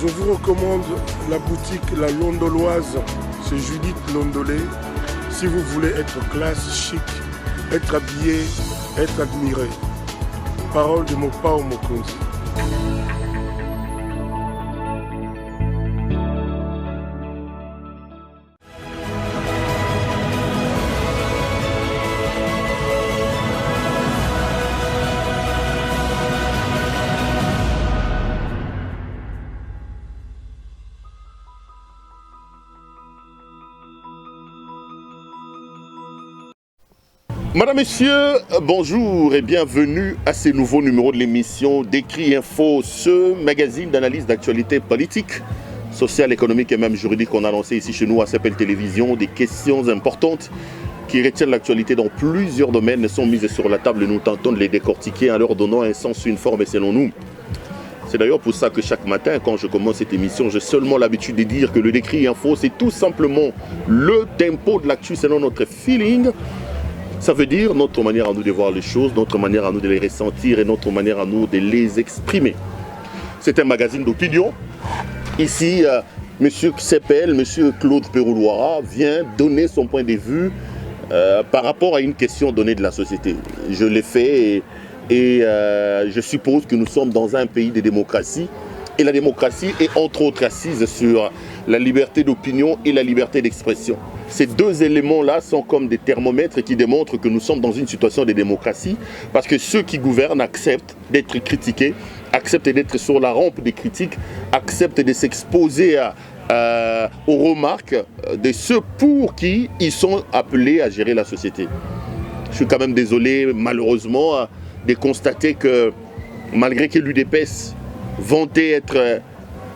Je vous recommande la boutique La Londoloise, c'est Judith Londolé. Si vous voulez être classe, chic, être habillé, être admiré. Parole de Mopao Mokonzi. Madame, Messieurs, bonjour et bienvenue à ce nouveau numéro de l'émission Décrit Info, ce magazine d'analyse d'actualité politique, sociale, économique et même juridique qu'on a lancé ici chez nous à CPL Télévision. Des questions importantes qui retiennent l'actualité dans plusieurs domaines sont mises sur la table et nous tentons de les décortiquer en leur donnant un sens, une forme et selon nous. C'est d'ailleurs pour ça que chaque matin, quand je commence cette émission, j'ai seulement l'habitude de dire que le Décrit Info, c'est tout simplement le tempo de l'actu selon notre feeling. Ça veut dire notre manière à nous de voir les choses, notre manière à nous de les ressentir et notre manière à nous de les exprimer. C'est un magazine d'opinion. Ici, M. CPL, M. Claude Péroulouara vient donner son point de vue par rapport à une question donnée de la société. Je l'ai fait et je suppose que nous sommes dans un pays de démocratie. Et la démocratie est entre autres assise sur la liberté d'opinion et la liberté d'expression. Ces deux éléments-là sont comme des thermomètres qui démontrent que nous sommes dans une situation de démocratie parce que ceux qui gouvernent acceptent d'être critiqués, acceptent d'être sur la rampe des critiques, acceptent de s'exposer aux remarques de ceux pour qui ils sont appelés à gérer la société. Je suis quand même désolé, malheureusement, de constater que malgré que l'UDPS vantait être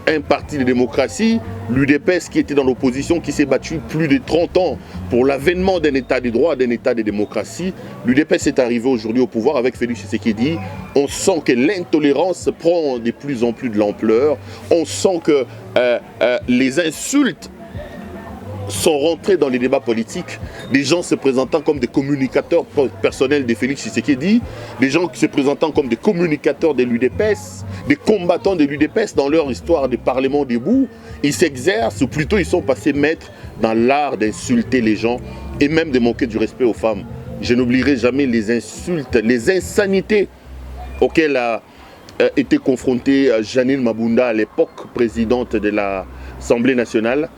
un parti de démocratie, l'UDPS qui était dans l'opposition, qui s'est battu plus de 30 ans pour l'avènement d'un état de droit, d'un état de démocratie, l'UDPS est arrivé aujourd'hui au pouvoir avec Félix Tshisekedi. On sent que l'intolérance prend de plus en plus de l'ampleur. On sent que les insultes sont rentrés dans les débats politiques, des gens se présentant comme des communicateurs personnels de Félix Tshisekedi, des gens se présentant comme des communicateurs de l'UDPS, des combattants de l'UDPS dans leur histoire de Parlement debout. Ils s'exercent, ou plutôt ils sont passés maîtres dans l'art d'insulter les gens et même de manquer du respect aux femmes. Je n'oublierai jamais les insultes, les insanités auxquelles a été confrontée Janine Mabunda à l'époque présidente de l'Assemblée nationale,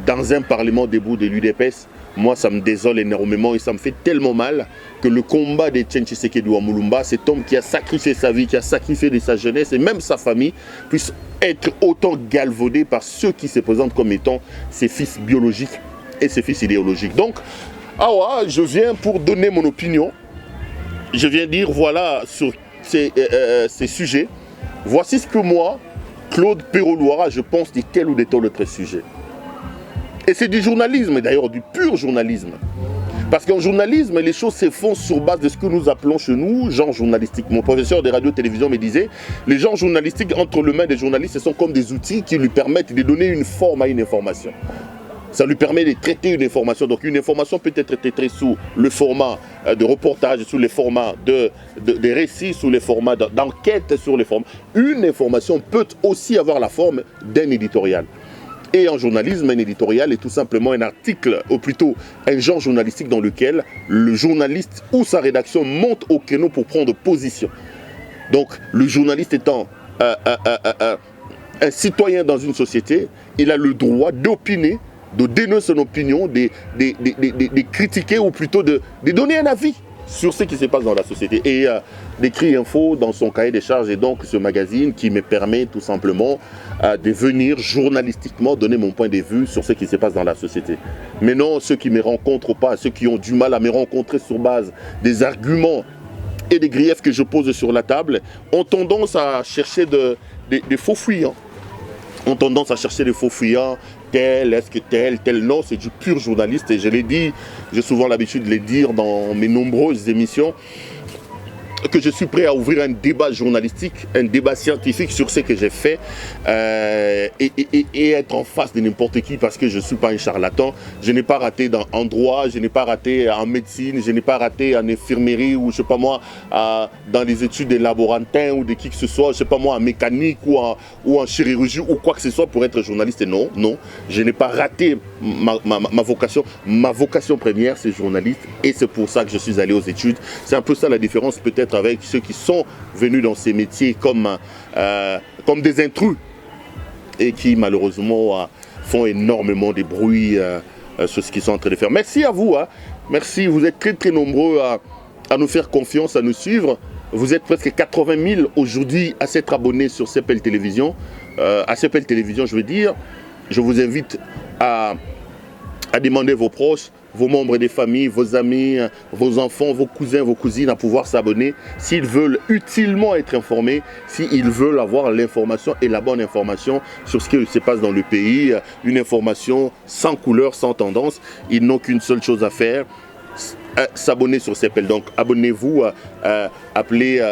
dans un parlement debout de l'UDPS. Moi, ça me désole énormément et ça me fait tellement mal que le combat de Etienne Tshisekedi Mulumba, cet homme qui a sacrifié sa vie, qui a sacrifié de sa jeunesse et même sa famille, puisse être autant galvaudé par ceux qui se présentent comme étant ses fils biologiques et ses fils idéologiques. Donc, je viens pour donner mon opinion. Je viens dire, voilà, sur ces sujets, voici ce que moi, Claude Péroulouara, je pense de tel ou de tel autre sujet. Et c'est du journalisme, d'ailleurs du pur journalisme. Parce qu'en journalisme, les choses se font sur base de ce que nous appelons chez nous genre journalistique. Mon professeur de radio-télévision me disait, les genres journalistiques entre les mains des journalistes, ce sont comme des outils qui lui permettent de donner une forme à une information. Ça lui permet de traiter une information. Donc une information peut être traitée sous le format de reportage, sous les formats de récits, sous les formats d'enquête, sur les formats. Une information peut aussi avoir la forme d'un éditorial. Et en journalisme, un éditorial est tout simplement un article, ou plutôt un genre journalistique dans lequel le journaliste ou sa rédaction monte au créneau pour prendre position. Donc le journaliste étant un citoyen dans une société, il a le droit d'opiner, de donner son opinion, de critiquer ou plutôt de donner un avis sur ce qui se passe dans la société. Et Décrit Info, dans son cahier des charges, et donc ce magazine qui me permet tout simplement de venir journalistiquement donner mon point de vue sur ce qui se passe dans la société. Mais non, ceux qui ne me rencontrent pas, ceux qui ont du mal à me rencontrer sur base des arguments et des griefs que je pose sur la table, ont tendance à chercher des faux fuyants. Ont tendance à chercher des faux fuyants, est-ce que tel, non, c'est du pur journaliste. Et je l'ai dit, j'ai souvent l'habitude de le dire dans mes nombreuses émissions. que je suis prêt à ouvrir un débat journalistique, un débat scientifique sur ce que j'ai fait et être en face de n'importe qui parce que je ne suis pas un charlatan. Je n'ai pas raté en droit, je n'ai pas raté en médecine, je n'ai pas raté en infirmerie ou je sais pas moi, dans les études de laborantin ou de qui que ce soit, je sais pas moi, en mécanique ou en chirurgie ou quoi que ce soit pour être journaliste. Non, non, je n'ai pas raté ma vocation. Ma vocation première, c'est journaliste et c'est pour ça que je suis allé aux études. C'est un peu ça la différence peut-être avec ceux qui sont venus dans ces métiers comme des intrus et qui malheureusement font énormément de bruit sur ce qu'ils sont en train de faire. Merci à vous, merci, vous êtes très très nombreux à nous faire confiance, à nous suivre. Vous êtes presque 80 000 aujourd'hui à s'être abonnés sur CPL Télévision. À CPL Télévision, je veux dire, je vous invite à demander vos proches, vos membres des familles, vos amis, vos enfants, vos cousins, vos cousines à pouvoir s'abonner s'ils veulent utilement être informés, s'ils veulent avoir l'information et la bonne information sur ce qui se passe dans le pays, une information sans couleur, sans tendance. Ils n'ont qu'une seule chose à faire, s'abonner sur CPL. Donc abonnez-vous, appelez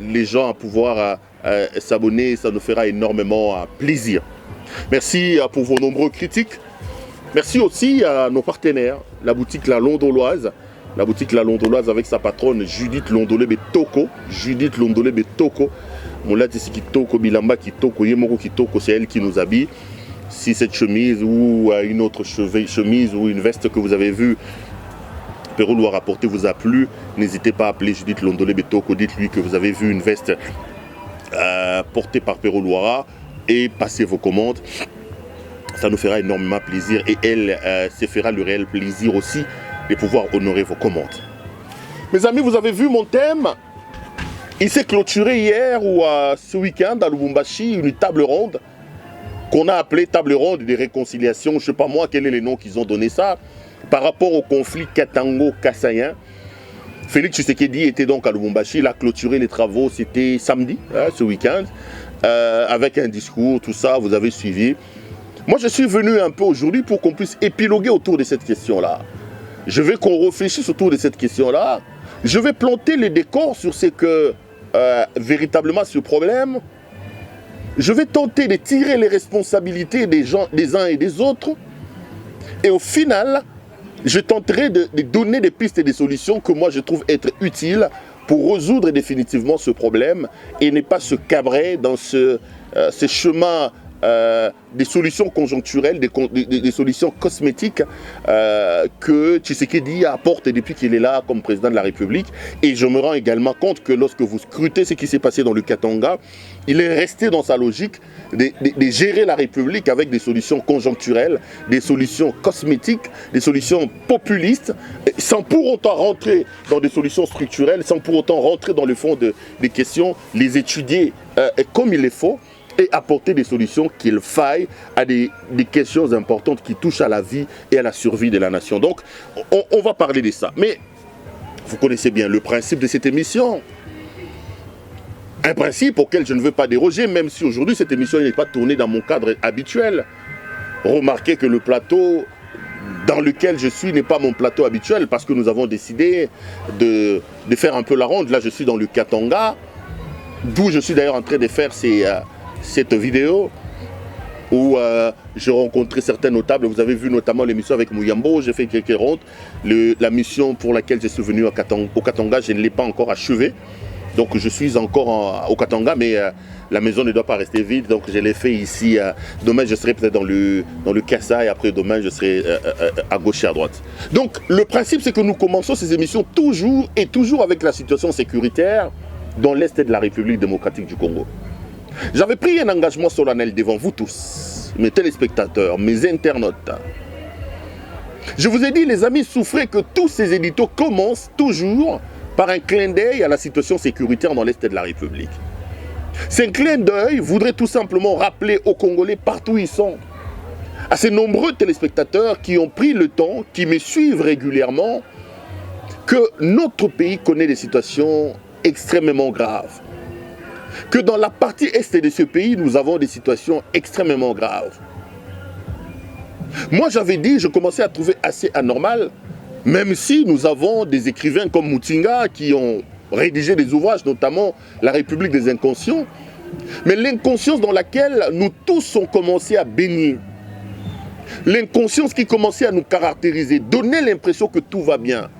les gens à pouvoir s'abonner, ça nous fera énormément plaisir. Merci pour vos nombreux critiques. Merci aussi à nos partenaires, la boutique La Londoloise. La boutique La Londoloise avec sa patronne Judith Londolé Betoko. Judith Londolé Betoko. Moula Tissi Kitoko, Bilamba Kitoko, Yemoko Kitoko, c'est elle qui nous habille. Si cette chemise ou une autre chemise ou une veste que vous avez vue, Pérou Loire apporté vous a plu, n'hésitez pas à appeler Judith Londolé Betoko. Dites-lui que vous avez vu une veste portée par Pérou Loire et passez vos commandes. Ça nous fera énormément plaisir et elle se fera le réel plaisir aussi de pouvoir honorer vos commandes. Mes amis, vous avez vu mon thème. Il s'est clôturé hier ou ce week-end à Lubumbashi, une table ronde qu'on a appelée table ronde de réconciliation. Je ne sais pas moi quel est le nom qu'ils ont donné ça par rapport au conflit Katango-Kassaïen. Félix Tshisekedi était donc à Lubumbashi. Il a clôturé les travaux, c'était samedi, ce week-end, avec un discours, tout ça, vous avez suivi. Moi, je suis venu un peu aujourd'hui pour qu'on puisse épiloguer autour de cette question-là. Je veux qu'on réfléchisse autour de cette question-là. Je vais planter les décors sur ce que véritablement ce problème. Je vais tenter de tirer les responsabilités des gens, des uns et des autres. Et au final, je tenterai de donner des pistes et des solutions que moi je trouve être utiles pour résoudre définitivement ce problème et ne pas se cabrer dans ce chemin des solutions conjoncturelles, des solutions cosmétiques que Tshisekedi apporte depuis qu'il est là comme président de la République. Et je me rends également compte que lorsque vous scrutez ce qui s'est passé dans le Katanga, il est resté dans sa logique de gérer la République avec des solutions conjoncturelles, des solutions cosmétiques, des solutions populistes, sans pour autant rentrer dans des solutions structurelles, sans pour autant rentrer dans le fond des questions, les étudier comme il le faut, et apporter des solutions qu'il faille à des questions importantes qui touchent à la vie et à la survie de la nation. Donc, on va parler de ça. Mais vous connaissez bien le principe de cette émission. Un principe auquel je ne veux pas déroger, même si aujourd'hui cette émission n'est pas tournée dans mon cadre habituel. Remarquez que le plateau dans lequel je suis n'est pas mon plateau habituel parce que nous avons décidé de faire un peu la ronde. Là, je suis dans le Katanga, d'où je suis d'ailleurs en train de faire cette vidéo où j'ai rencontré certains notables. Vous avez vu notamment l'émission avec Mouyambo, j'ai fait quelques rondes. La mission pour laquelle je suis venu au Katanga, je ne l'ai pas encore achevée. Donc je suis encore au Katanga, mais la maison ne doit pas rester vide. Donc je l'ai fait ici. Demain, je serai peut-être dans le Kassai. Après, demain, je serai à gauche et à droite. Donc le principe, c'est que nous commençons ces émissions toujours avec la situation sécuritaire dans l'Est de la République démocratique du Congo. J'avais pris un engagement solennel devant vous tous, mes téléspectateurs, mes internautes. Je vous ai dit, les amis, souffrez que tous ces éditos commencent toujours par un clin d'œil à la situation sécuritaire dans l'Est de la République. Ce clin d'œil voudrait tout simplement rappeler aux Congolais partout où ils sont, à ces nombreux téléspectateurs qui ont pris le temps, qui me suivent régulièrement, que notre pays connaît des situations extrêmement graves. Que dans la partie est de ce pays, nous avons des situations extrêmement graves. Moi, j'avais dit, je commençais à trouver assez anormal, même si nous avons des écrivains comme Mutinga qui ont rédigé des ouvrages, notamment La République des inconscients. Mais l'inconscience dans laquelle nous tous ont commencé à baigner, l'inconscience qui commençait à nous caractériser, donner l'impression que tout va bien,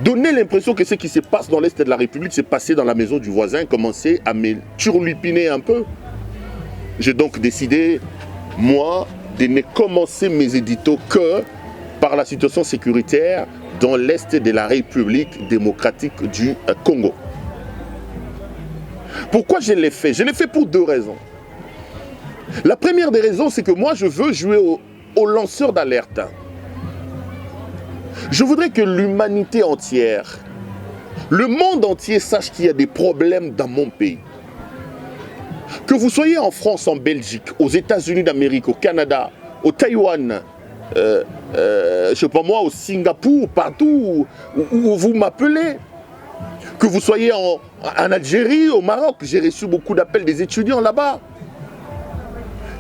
donner l'impression que ce qui se passe dans l'Est de la République s'est passé dans la maison du voisin, commençait à me turlupiner un peu. J'ai donc décidé, moi, de ne commencer mes éditos que par la situation sécuritaire dans l'Est de la République démocratique du Congo. Pourquoi je l'ai fait? Je l'ai fait pour deux raisons. La première des raisons, c'est que moi, je veux jouer au lanceur d'alerte. Je voudrais que l'humanité entière, le monde entier sache qu'il y a des problèmes dans mon pays. Que vous soyez en France, en Belgique, aux États-Unis d'Amérique, au Canada, au Taïwan, je sais pas moi, au Singapour, partout où vous m'appelez. Que vous soyez en Algérie, au Maroc, j'ai reçu beaucoup d'appels des étudiants là-bas.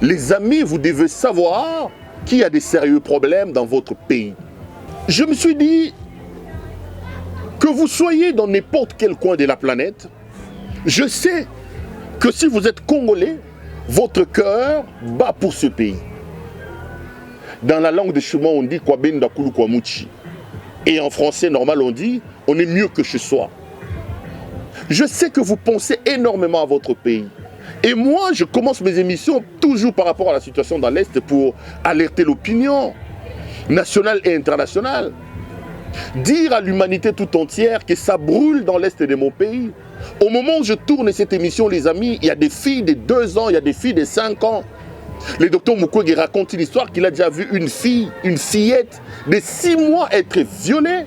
Les amis, vous devez savoir qu'il y a des sérieux problèmes dans votre pays. Je me suis dit que vous soyez dans n'importe quel coin de la planète, je sais que si vous êtes Congolais, votre cœur bat pour ce pays. Dans la langue de Chuma, on dit Kwabenda Kulu Kwamuchi. Et en français normal, on dit on est mieux que chez soi. Je sais que vous pensez énormément à votre pays. Et moi, je commence mes émissions toujours par rapport à la situation dans l'Est pour alerter l'opinion nationale et internationale. Dire à l'humanité tout entière que ça brûle dans l'Est de mon pays. Au moment où je tourne cette émission, les amis, il y a des filles de 2 ans, il y a des filles de 5 ans. Le docteur Mukwege raconte une histoire qu'il a déjà vu une fille, une fillette de 6 mois être violée.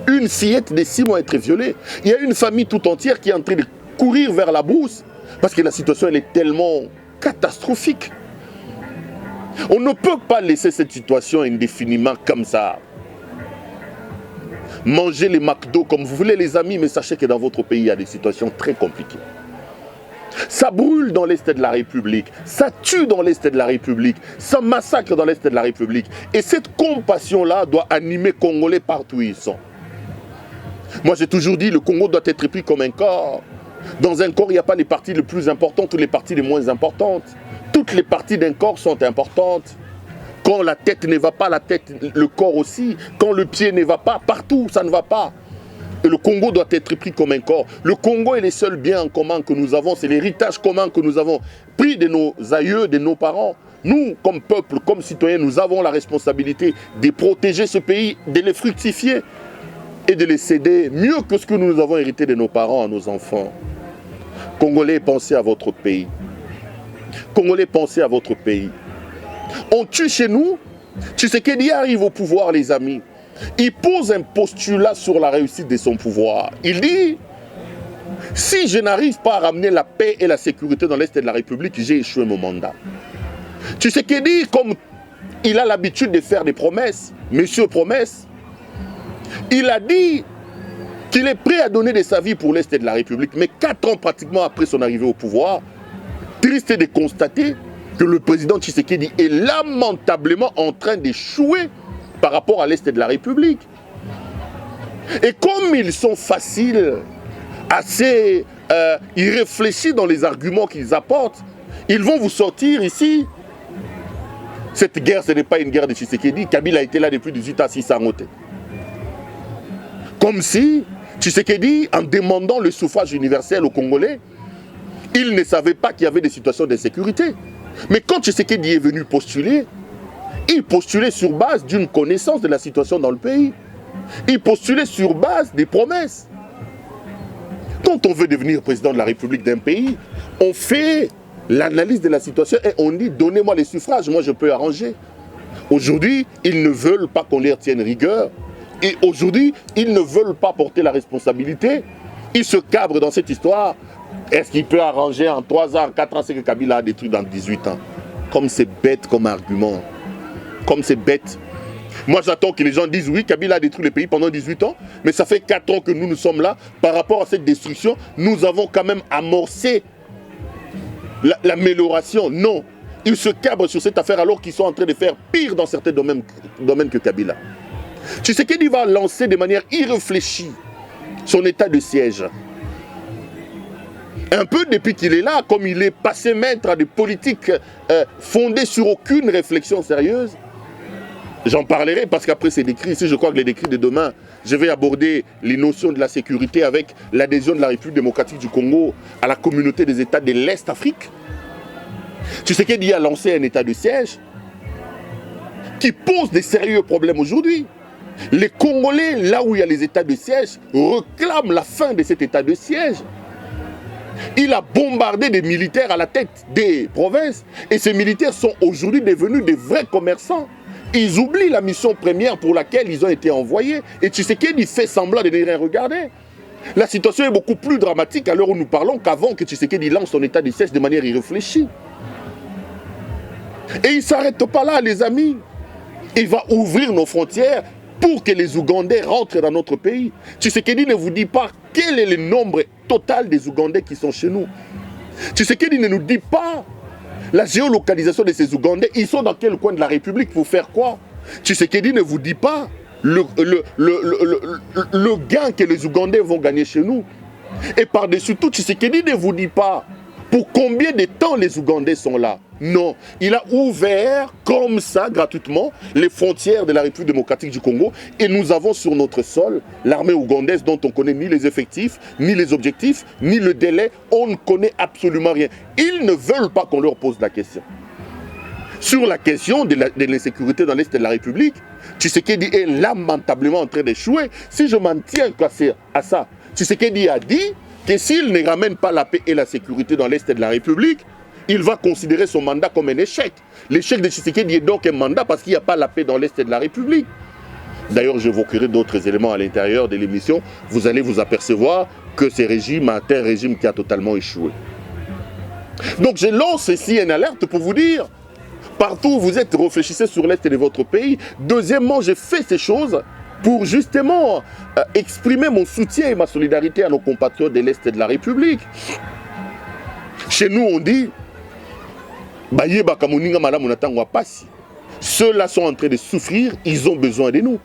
Une fillette de 6 mois être violée. Il y a une famille tout entière qui est en train de courir vers la brousse parce que la situation elle est tellement catastrophique. On ne peut pas laisser cette situation indéfiniment comme ça. Mangez les McDo comme vous voulez les amis, mais sachez que dans votre pays il y a des situations très compliquées. Ça brûle dans l'Est de la République, ça tue dans l'Est de la République, ça massacre dans l'Est de la République. Et cette compassion-là doit animer Congolais partout où ils sont. Moi j'ai toujours dit, le Congo doit être pris comme un corps. Dans un corps, il n'y a pas les parties les plus importantes ou les parties les moins importantes. Toutes les parties d'un corps sont importantes. Quand la tête ne va pas, la tête, le corps aussi. Quand le pied ne va pas, partout, ça ne va pas. Et le Congo doit être pris comme un corps. Le Congo est le seul bien en commun que nous avons. C'est l'héritage commun que nous avons pris de nos aïeux, de nos parents. Nous, comme peuple, comme citoyens, nous avons la responsabilité de protéger ce pays, de le fructifier et de le céder mieux que ce que nous avons hérité de nos parents à nos enfants. Congolais, pensez à votre pays. Congolais, pensez à votre pays. On tue chez nous. Tshisekedi arrive au pouvoir, les amis. Il pose un postulat sur la réussite de son pouvoir. Il dit, si je n'arrive pas à ramener la paix et la sécurité dans l'Est de la République, j'ai échoué mon mandat. Tshisekedi, comme il a l'habitude de faire des promesses, monsieur promesse, il a dit qu'il est prêt à donner de sa vie pour l'Est de la République. Mais 4 ans pratiquement après son arrivée au pouvoir, triste de constater que le président Tshisekedi est lamentablement en train d'échouer par rapport à l'Est de la République. Et comme ils sont faciles, assez irréfléchis dans les arguments qu'ils apportent, ils vont vous sortir ici. Cette guerre, ce n'est pas une guerre de Tshisekedi. Kabila a été là depuis 18 ans, 600 ans. Comme si Tshisekedi, en demandant le suffrage universel aux Congolais, il ne savait pas qu'il y avait des situations d'insécurité. Mais quand Tshisekedi est venu postuler, il postulait sur base d'une connaissance de la situation dans le pays. Il postulait sur base des promesses. Quand on veut devenir président de la République d'un pays, on fait l'analyse de la situation et on dit donnez-moi les suffrages, moi je peux arranger. Aujourd'hui, ils ne veulent pas qu'on leur tienne rigueur. Et aujourd'hui, ils ne veulent pas porter la responsabilité. Ils se cabrent dans cette histoire. Est-ce qu'il peut arranger en 3 ans, en 4 ans ce que Kabila a détruit dans 18 ans? Comme c'est bête comme argument. Comme c'est bête. Moi j'attends que les gens disent oui, Kabila a détruit le pays pendant 18 ans, mais ça fait 4 ans que nous sommes là. Par rapport à cette destruction, nous avons quand même amorcé l'amélioration. Non, ils se cabrent sur cette affaire alors qu'ils sont en train de faire pire dans certains domaines que Kabila. Tshisekedi va lancer de manière irréfléchie son état de siège. Un peu depuis qu'il est là, comme il est passé maître à des politiques fondées sur aucune réflexion sérieuse. J'en parlerai parce qu'après c'est décrit ici, je crois que les décrits de demain, je vais aborder les notions de la sécurité avec l'adhésion de la République démocratique du Congo à la communauté des États de l'Est Afrique. Tshisekedi a lancé un état de siège qui pose des sérieux problèmes aujourd'hui. Les Congolais, là où il y a les états de siège, réclament la fin de cet état de siège. Il a bombardé des militaires à la tête des provinces et ces militaires sont aujourd'hui devenus des vrais commerçants. Ils oublient la mission première pour laquelle ils ont été envoyés et Tshisekedi fait semblant de ne rien regarder. La situation est beaucoup plus dramatique à l'heure où nous parlons qu'avant que Tshisekedi lance son état de siège de manière irréfléchie. Et il ne s'arrête pas là, les amis. Il va ouvrir nos frontières pour que les Ougandais rentrent dans notre pays. Tshisekedi ne vous dit pas quel est le nombre total des Ougandais qui sont chez nous. Tshisekedi ne nous dit pas la géolocalisation de ces Ougandais. Ils sont dans quel coin de la République pour faire quoi? Tshisekedi ne vous dit pas le gain que les Ougandais vont gagner chez nous. Et par-dessus tout, Tshisekedi ne vous dit pas pour combien de temps les Ougandais sont là. Non, il a ouvert comme ça, gratuitement, les frontières de la République démocratique du Congo et nous avons sur notre sol l'armée ougandaise dont on ne connaît ni les effectifs, ni les objectifs, ni le délai. On ne connaît absolument rien. Ils ne veulent pas qu'on leur pose la question. Sur la question de l'insécurité dans l'Est de la République, Tshisekedi est lamentablement en train d'échouer. Si je m'en tiens à ça, Tshisekedi a dit que s'il ne ramène pas la paix et la sécurité dans l'Est de la République, il va considérer son mandat comme un échec. L'échec de Tshisekedi est donc un mandat parce qu'il n'y a pas la paix dans l'Est de la République. D'ailleurs, j'évoquerai d'autres éléments à l'intérieur de l'émission. Vous allez vous apercevoir que ce régime est un régime qui a totalement échoué. Donc je lance ici une alerte pour vous dire, partout où vous êtes, réfléchissez sur l'Est de votre pays. Deuxièmement, j'ai fait ces choses pour justement exprimer mon soutien et ma solidarité à nos compatriotes de l'Est de la République. Chez nous, on dit ceux-là sont en train de souffrir, ils ont besoin de nous.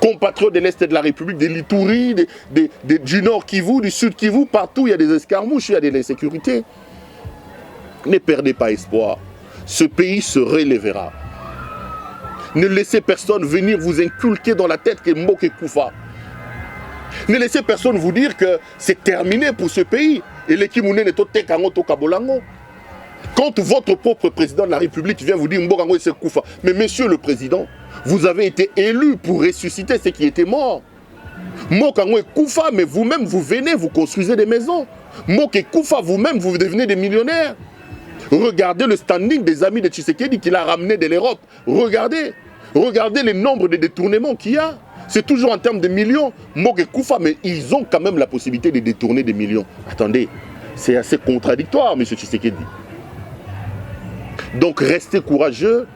Compatriotes de l'Est de la République, de l'Ituri, du Nord Kivu, du Sud Kivu, partout il y a des escarmouches, il y a de l'insécurité. Ne perdez pas espoir. Ce pays se relèvera. Ne laissez personne venir vous inculquer dans la tête que Mboke Koufa. Ne laissez personne vous dire que c'est terminé pour ce pays. Et l'équimoune n'est pas Tekango Tokabolango. Quand votre propre président de la République vient vous dire Mbokango c'est Koufa, mais monsieur le président, vous avez été élu pour ressusciter ceux qui étaient morts. Mbokango est Koufa, mais vous-même vous venez, vous construisez des maisons. Mboke Koufa, vous-même vous devenez des millionnaires. Regardez le standing des amis de Tshisekedi qu'il a ramené de l'Europe. Regardez le nombre de détournements qu'il y a. C'est toujours en termes de millions. Mboke Koufa, mais ils ont quand même la possibilité de détourner des millions. Attendez, c'est assez contradictoire, M. Tshisekedi. Donc restez courageux,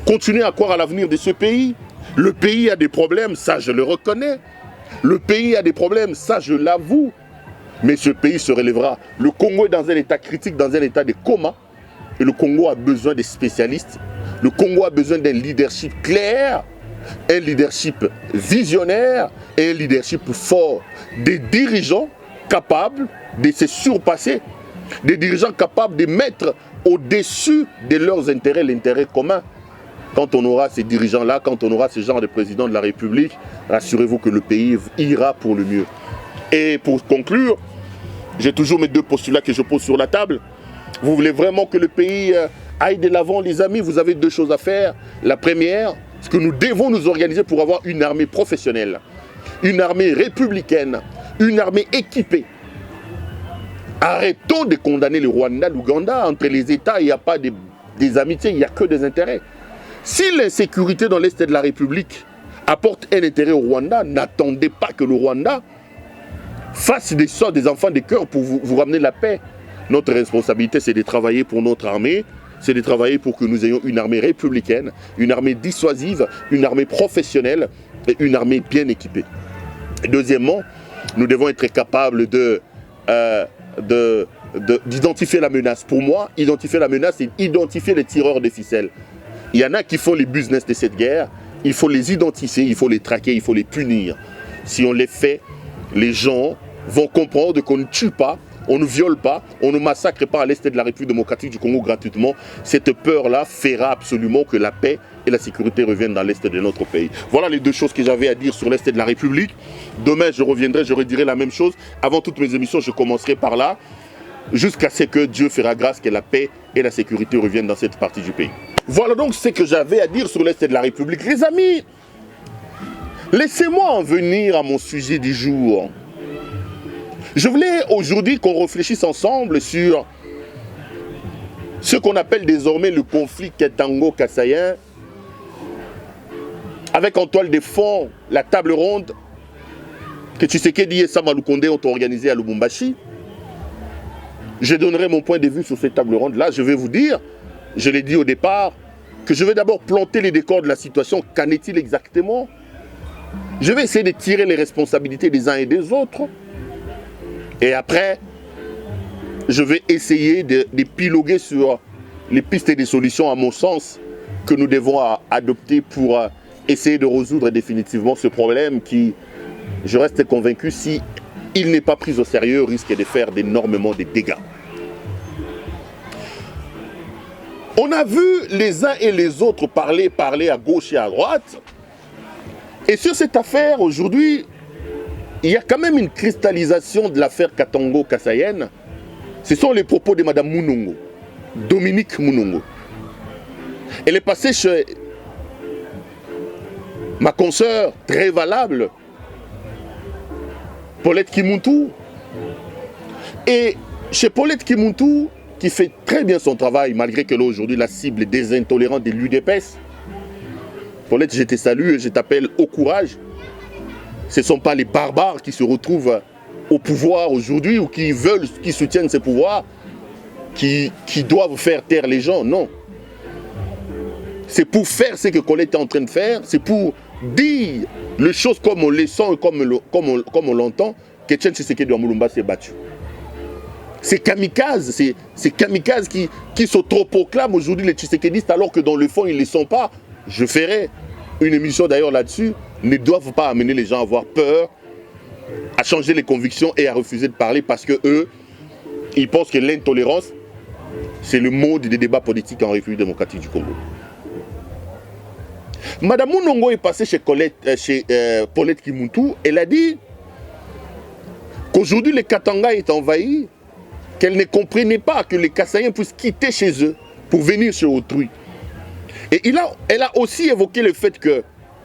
continuez à croire à l'avenir de ce pays. Le pays a des problèmes, ça je le reconnais. Le pays a des problèmes, ça je l'avoue. Mais ce pays se relèvera. Le Congo est dans un état critique, dans un état de coma. Et le Congo a besoin des spécialistes. Le Congo a besoin d'un leadership clair, un leadership visionnaire et un leadership fort. Des dirigeants capables de se surpasser. Des dirigeants capables de mettre au-dessus de leurs intérêts l'intérêt commun. Quand on aura ces dirigeants-là, quand on aura ce genre de président de la République, rassurez-vous que le pays ira pour le mieux. Et pour conclure, j'ai toujours mes deux postulats que je pose sur la table. Vous voulez vraiment que le pays aille de l'avant, les amis, vous avez deux choses à faire. La première, c'est que nous devons nous organiser pour avoir une armée professionnelle, une armée républicaine, une armée équipée. Arrêtons de condamner le Rwanda, l'Ouganda. Entre les États, il n'y a pas des amitiés, il n'y a que des intérêts. Si l'insécurité dans l'Est de la République apporte un intérêt au Rwanda, n'attendez pas que le Rwanda fasse des enfants de cœur pour vous ramener la paix. Notre responsabilité, c'est de travailler pour notre armée, c'est de travailler pour que nous ayons une armée républicaine, une armée dissuasive, une armée professionnelle et une armée bien équipée. Et deuxièmement, nous devons être capables d'identifier la menace. Pour moi, identifier la menace, c'est identifier les tireurs de ficelles. Il y en a qui font les business de cette guerre, il faut les identifier, il faut les traquer, il faut les punir. Si on les fait, les gens vont comprendre qu'on ne tue pas, on ne viole pas, on ne massacre pas à l'est de la République démocratique du Congo gratuitement. Cette peur-là fera absolument que la paix et la sécurité reviennent dans l'est de notre pays. Voilà les deux choses que j'avais à dire sur l'est de la République. Demain, je reviendrai, je redirai la même chose. Avant toutes mes émissions, je commencerai par là, jusqu'à ce que Dieu fera grâce que la paix et la sécurité reviennent dans cette partie du pays. Voilà donc ce que j'avais à dire sur l'est de la République. Les amis, laissez-moi en venir à mon sujet du jour. Je voulais aujourd'hui qu'on réfléchisse ensemble sur ce qu'on appelle désormais le conflit Katango-Kassaïen, avec en toile de fond la table ronde que Tshisekedi et Sama Lukonde ont organisée à Lubumbashi. Je donnerai mon point de vue sur cette table ronde-là. Je vais vous dire, je l'ai dit au départ, que je vais d'abord planter les décors de la situation. Qu'en est-il exactement? Je vais essayer de tirer les responsabilités des uns et des autres. Et après, je vais essayer d'épiloguer sur les pistes et des solutions, à mon sens, que nous devons adopter pour essayer de résoudre définitivement ce problème qui, je reste convaincu, si il n'est pas pris au sérieux, risque de faire énormément de dégâts. On a vu les uns et les autres parler à gauche et à droite. Et sur cette affaire, aujourd'hui, il y a quand même une cristallisation de l'affaire Katango-Kassaïenne. Ce sont les propos de Mme Munongo, Dominique Munongo. Elle est passée chez ma consoeur très valable, Paulette Kimuntu. Et chez Paulette Kimuntu, qui fait très bien son travail, malgré qu'elle est aujourd'hui la cible des intolérants de l'UDPS. Paulette, je te salue et je t'appelle au courage. Ce ne sont pas les barbares qui se retrouvent au pouvoir aujourd'hui ou qui soutiennent ces pouvoirs qui doivent faire taire les gens. Non. C'est pour faire ce que Colette est en train de faire, c'est pour dire les choses comme on les sent et comme on l'entend, que Etienne Tshisekedi de Mulumba s'est battu. C'est kamikazes, c'est kamikazes qui s'autoproclament aujourd'hui les Tshisekedistes alors que dans le fond ils ne les sont pas. Je ferai une émission d'ailleurs là-dessus. Ne doivent pas amener les gens à avoir peur, à changer les convictions et à refuser de parler parce que eux, ils pensent que l'intolérance, c'est le mode des débats politiques en République démocratique du Congo. Madame Munongo est passée chez Paulette Kimuntu. Elle a dit qu'aujourd'hui le Katanga est envahi, qu'elle ne comprenait pas que les Kassaïens puissent quitter chez eux pour venir chez autrui. Et elle a aussi évoqué le fait que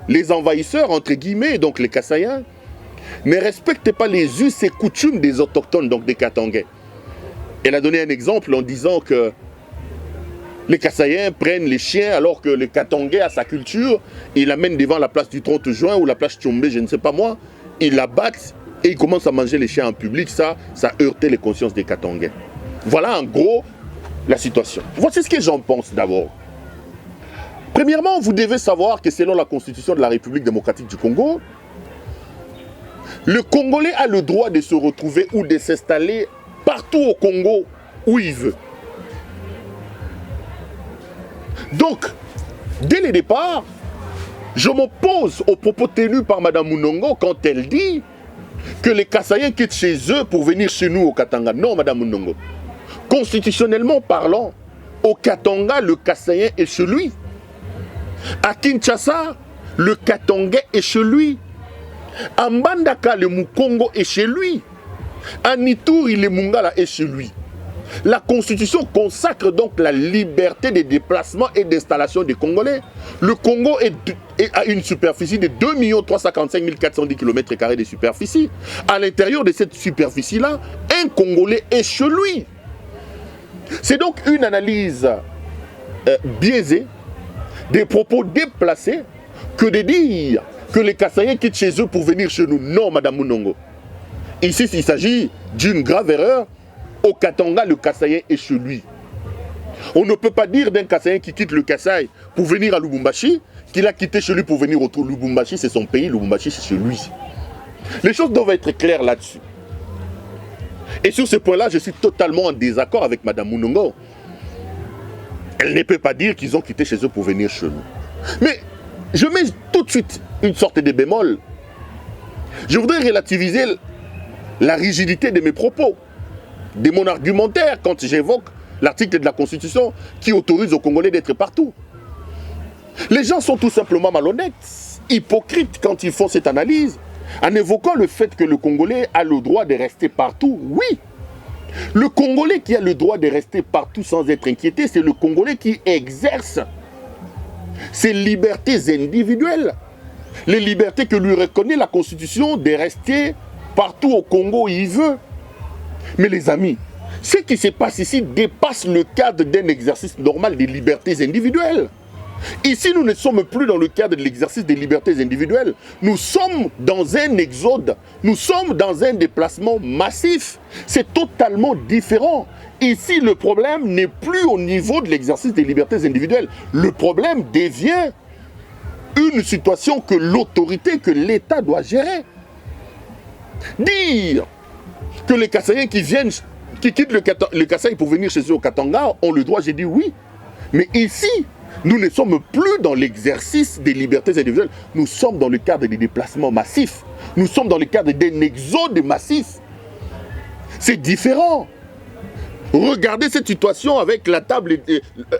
les envahisseurs, entre guillemets, donc les Kassaïens, ne respectent pas les us et coutumes des autochtones, donc des Katangais. Elle a donné un exemple en disant que les Kassaïens prennent les chiens alors que le Katangais a sa culture, il l'amène devant la place du 30 juin ou la place Tchombe, je ne sais pas moi, ils la battent et ils commencent à manger les chiens en public. Ça heurtait les consciences des Katangais. Voilà en gros la situation. Voici ce que j'en pense d'abord. Premièrement, vous devez savoir que selon la Constitution de la République démocratique du Congo, le Congolais a le droit de se retrouver ou de s'installer partout au Congo où il veut. Donc, dès le départ, je m'oppose aux propos tenus par Mme Munongo quand elle dit que les Kassaïens quittent chez eux pour venir chez nous au Katanga. Non, Mme Munongo. Constitutionnellement parlant, au Katanga, le Kassaïen est chez lui. À Kinshasa, le Katangais est chez lui. À Mbandaka, le Mukongo est chez lui. À Ituri, le Mungala est chez lui. La Constitution consacre donc la liberté de déplacement et d'installation des Congolais. Le Congo a une superficie de 2 345 410 km² de superficie. À l'intérieur de cette superficie-là, un Congolais est chez lui. C'est donc une analyse biaisée, des propos déplacés, que de dire que les Kassaïens quittent chez eux pour venir chez nous. Non, Mme Munongo. Ici, il s'agit d'une grave erreur. Au Katanga, le Kassaïen est chez lui. On ne peut pas dire d'un Kassaïen qui quitte le Kasaï pour venir à Lubumbashi qu'il a quitté chez lui pour venir au Lubumbashi, c'est son pays, Lubumbashi, c'est chez lui. Les choses doivent être claires là-dessus. Et sur ce point-là, je suis totalement en désaccord avec Mme Munongo. Elle ne peut pas dire qu'ils ont quitté chez eux pour venir chez nous. Mais je mets tout de suite une sorte de bémol. Je voudrais relativiser la rigidité de mes propos, de mon argumentaire quand j'évoque l'article de la Constitution qui autorise aux Congolais d'être partout. Les gens sont tout simplement malhonnêtes, hypocrites quand ils font cette analyse, en évoquant le fait que le Congolais a le droit de rester partout. Oui, le Congolais qui a le droit de rester partout sans être inquiété, c'est le Congolais qui exerce ses libertés individuelles, les libertés que lui reconnaît la Constitution de rester partout au Congo où il veut. Mais les amis, ce qui se passe ici dépasse le cadre d'un exercice normal des libertés individuelles. Ici, nous ne sommes plus dans le cadre de l'exercice des libertés individuelles. Nous sommes dans un exode. Nous sommes dans un déplacement massif. C'est totalement différent. Ici, le problème n'est plus au niveau de l'exercice des libertés individuelles. Le problème devient une situation que l'autorité, que l'État doit gérer. Dire que les Kassaïens qui quittent le Kasaï pour venir chez eux au Katanga ont le droit, j'ai dit oui. Mais ici, nous ne sommes plus dans l'exercice des libertés individuelles. Nous sommes dans le cadre des déplacements massifs. Nous sommes dans le cadre d'un exode massif. C'est différent. Regardez cette situation avec la table,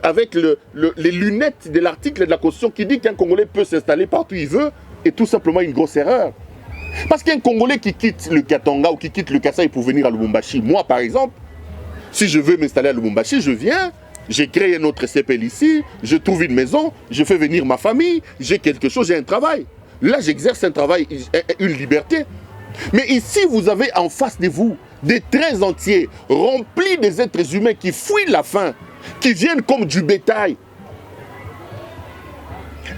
avec les lunettes de l'article de la Constitution qui dit qu'un Congolais peut s'installer partout où il veut, est tout simplement une grosse erreur. Parce qu'un Congolais qui quitte le Katanga ou qui quitte le Kasaï pour venir à Lubumbashi, moi par exemple, si je veux m'installer à Lubumbashi, je viens, j'ai créé un autre CPL ici, je trouve une maison, je fais venir ma famille, j'ai quelque chose, j'ai un travail. Là, j'exerce un travail, une liberté. Mais ici, vous avez en face de vous des trains entiers remplis des êtres humains qui fuient la faim, qui viennent comme du bétail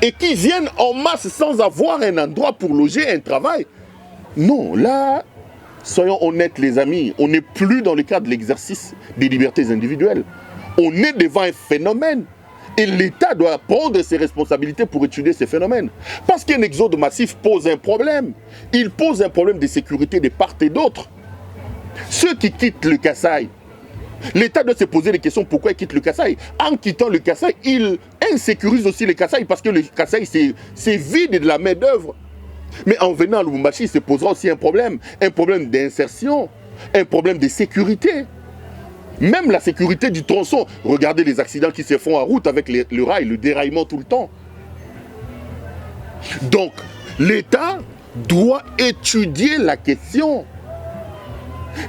et qui viennent en masse sans avoir un endroit pour loger, un travail. Non, là, soyons honnêtes les amis, on n'est plus dans le cadre de l'exercice des libertés individuelles. On est devant un phénomène et l'État doit prendre ses responsabilités pour étudier ces phénomènes. Parce qu'un exode massif pose un problème. Il pose un problème de sécurité de part et d'autre. Ceux qui quittent le Kasaï, l'État doit se poser des questions pourquoi ils quittent le Kasaï. En quittant le Kasaï, il insécurise aussi le Kasaï parce que le Kasaï, c'est vide de la main-d'œuvre. Mais en venant à Lubumbashi, il se posera aussi un problème d'insertion, un problème de sécurité. Même la sécurité du tronçon. Regardez les accidents qui se font en route avec le rail, le déraillement tout le temps. Donc, l'État doit étudier la question.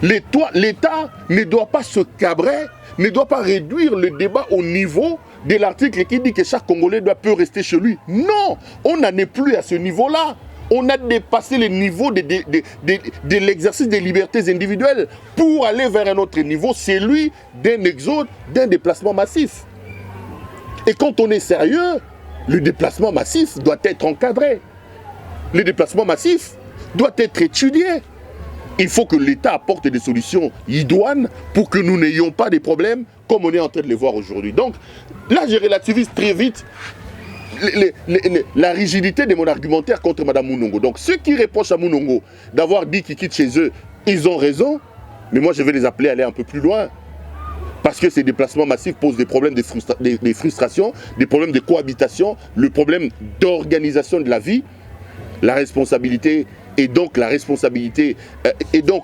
L'État ne doit pas se cabrer, ne doit pas réduire le débat au niveau de l'article qui dit que chaque Congolais peut rester chez lui. Non, on n'en est plus à ce niveau-là. On a dépassé le niveau de l'exercice des libertés individuelles pour aller vers un autre niveau, celui d'un exode, d'un déplacement massif. Et quand on est sérieux, le déplacement massif doit être encadré. Le déplacement massif doit être étudié. Il faut que l'État apporte des solutions idoines pour que nous n'ayons pas de problèmes comme on est en train de les voir aujourd'hui. Donc là, je relativise très vite la rigidité de mon argumentaire contre Mme Mounongo. Donc ceux qui reprochent à Mounongo d'avoir dit qu'ils quittent chez eux, ils ont raison, mais moi je vais les appeler à aller un peu plus loin. Parce que ces déplacements massifs posent des problèmes de frustration, des problèmes de cohabitation, le problème d'organisation de la vie, la responsabilité, et donc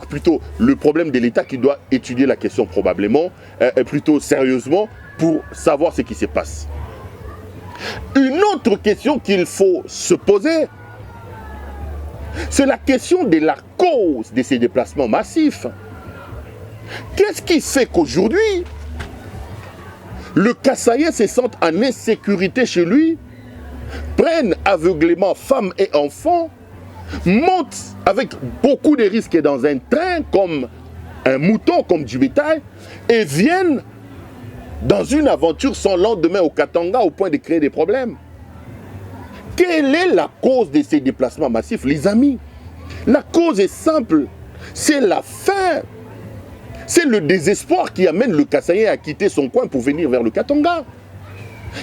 plutôt le problème de l'État qui doit étudier la question probablement, plutôt sérieusement, pour savoir ce qui se passe. Une autre question qu'il faut se poser, c'est la question de la cause de ces déplacements massifs. Qu'est-ce qui fait qu'aujourd'hui, le Kassaïen se sente en insécurité chez lui, prenne aveuglément femmes et enfants, monte avec beaucoup de risques dans un train comme un mouton, comme du bétail, et viennent dans une aventure sans lendemain au Katanga au point de créer des problèmes? Quelle est la cause de ces déplacements massifs, les amis? La cause est simple, c'est la faim. C'est le désespoir qui amène le Kassaïen à quitter son coin pour venir vers le Katanga.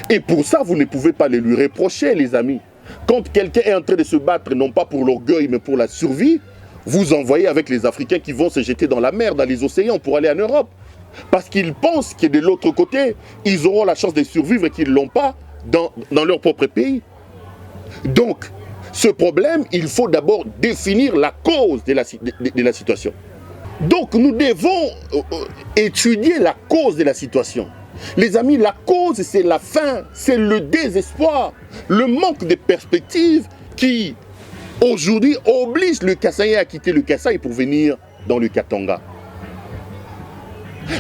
Et pour ça, vous ne pouvez pas le lui reprocher, les amis. Quand quelqu'un est en train de se battre, non pas pour l'orgueil, mais pour la survie, vous envoyez avec les Africains qui vont se jeter dans la mer, dans les océans pour aller en Europe. Parce qu'ils pensent que de l'autre côté, ils auront la chance de survivre et qu'ils ne l'ont pas dans leur propre pays. Donc, ce problème, il faut d'abord définir la cause de la situation. Donc nous devons étudier la cause de la situation. Les amis, la cause, c'est la faim, c'est le désespoir, le manque de perspective qui, aujourd'hui, oblige le Kassaïen à quitter le Kasaï pour venir dans le Katanga.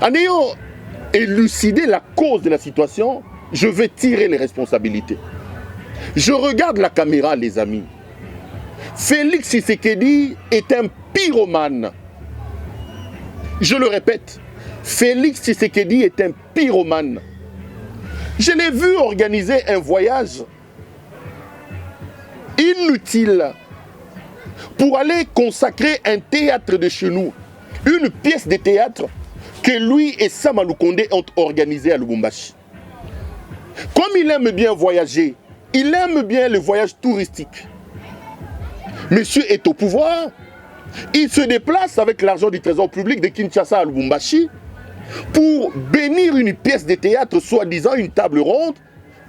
En ayant élucidé la cause de la situation, je vais tirer les responsabilités. Je regarde la caméra, les amis. Félix Tshisekedi est un pyromane. Je le répète, Félix Tshisekedi est un pyromane. Je l'ai vu organiser un voyage inutile pour aller consacrer un théâtre de chez nous, une pièce de théâtre que lui et Sama Lukonde ont organisé à Lubumbashi. Comme il aime bien voyager, il aime bien le voyage touristique. Monsieur est au pouvoir, il se déplace avec l'argent du trésor public de Kinshasa à Lubumbashi pour bénir une pièce de théâtre, soi-disant une table ronde,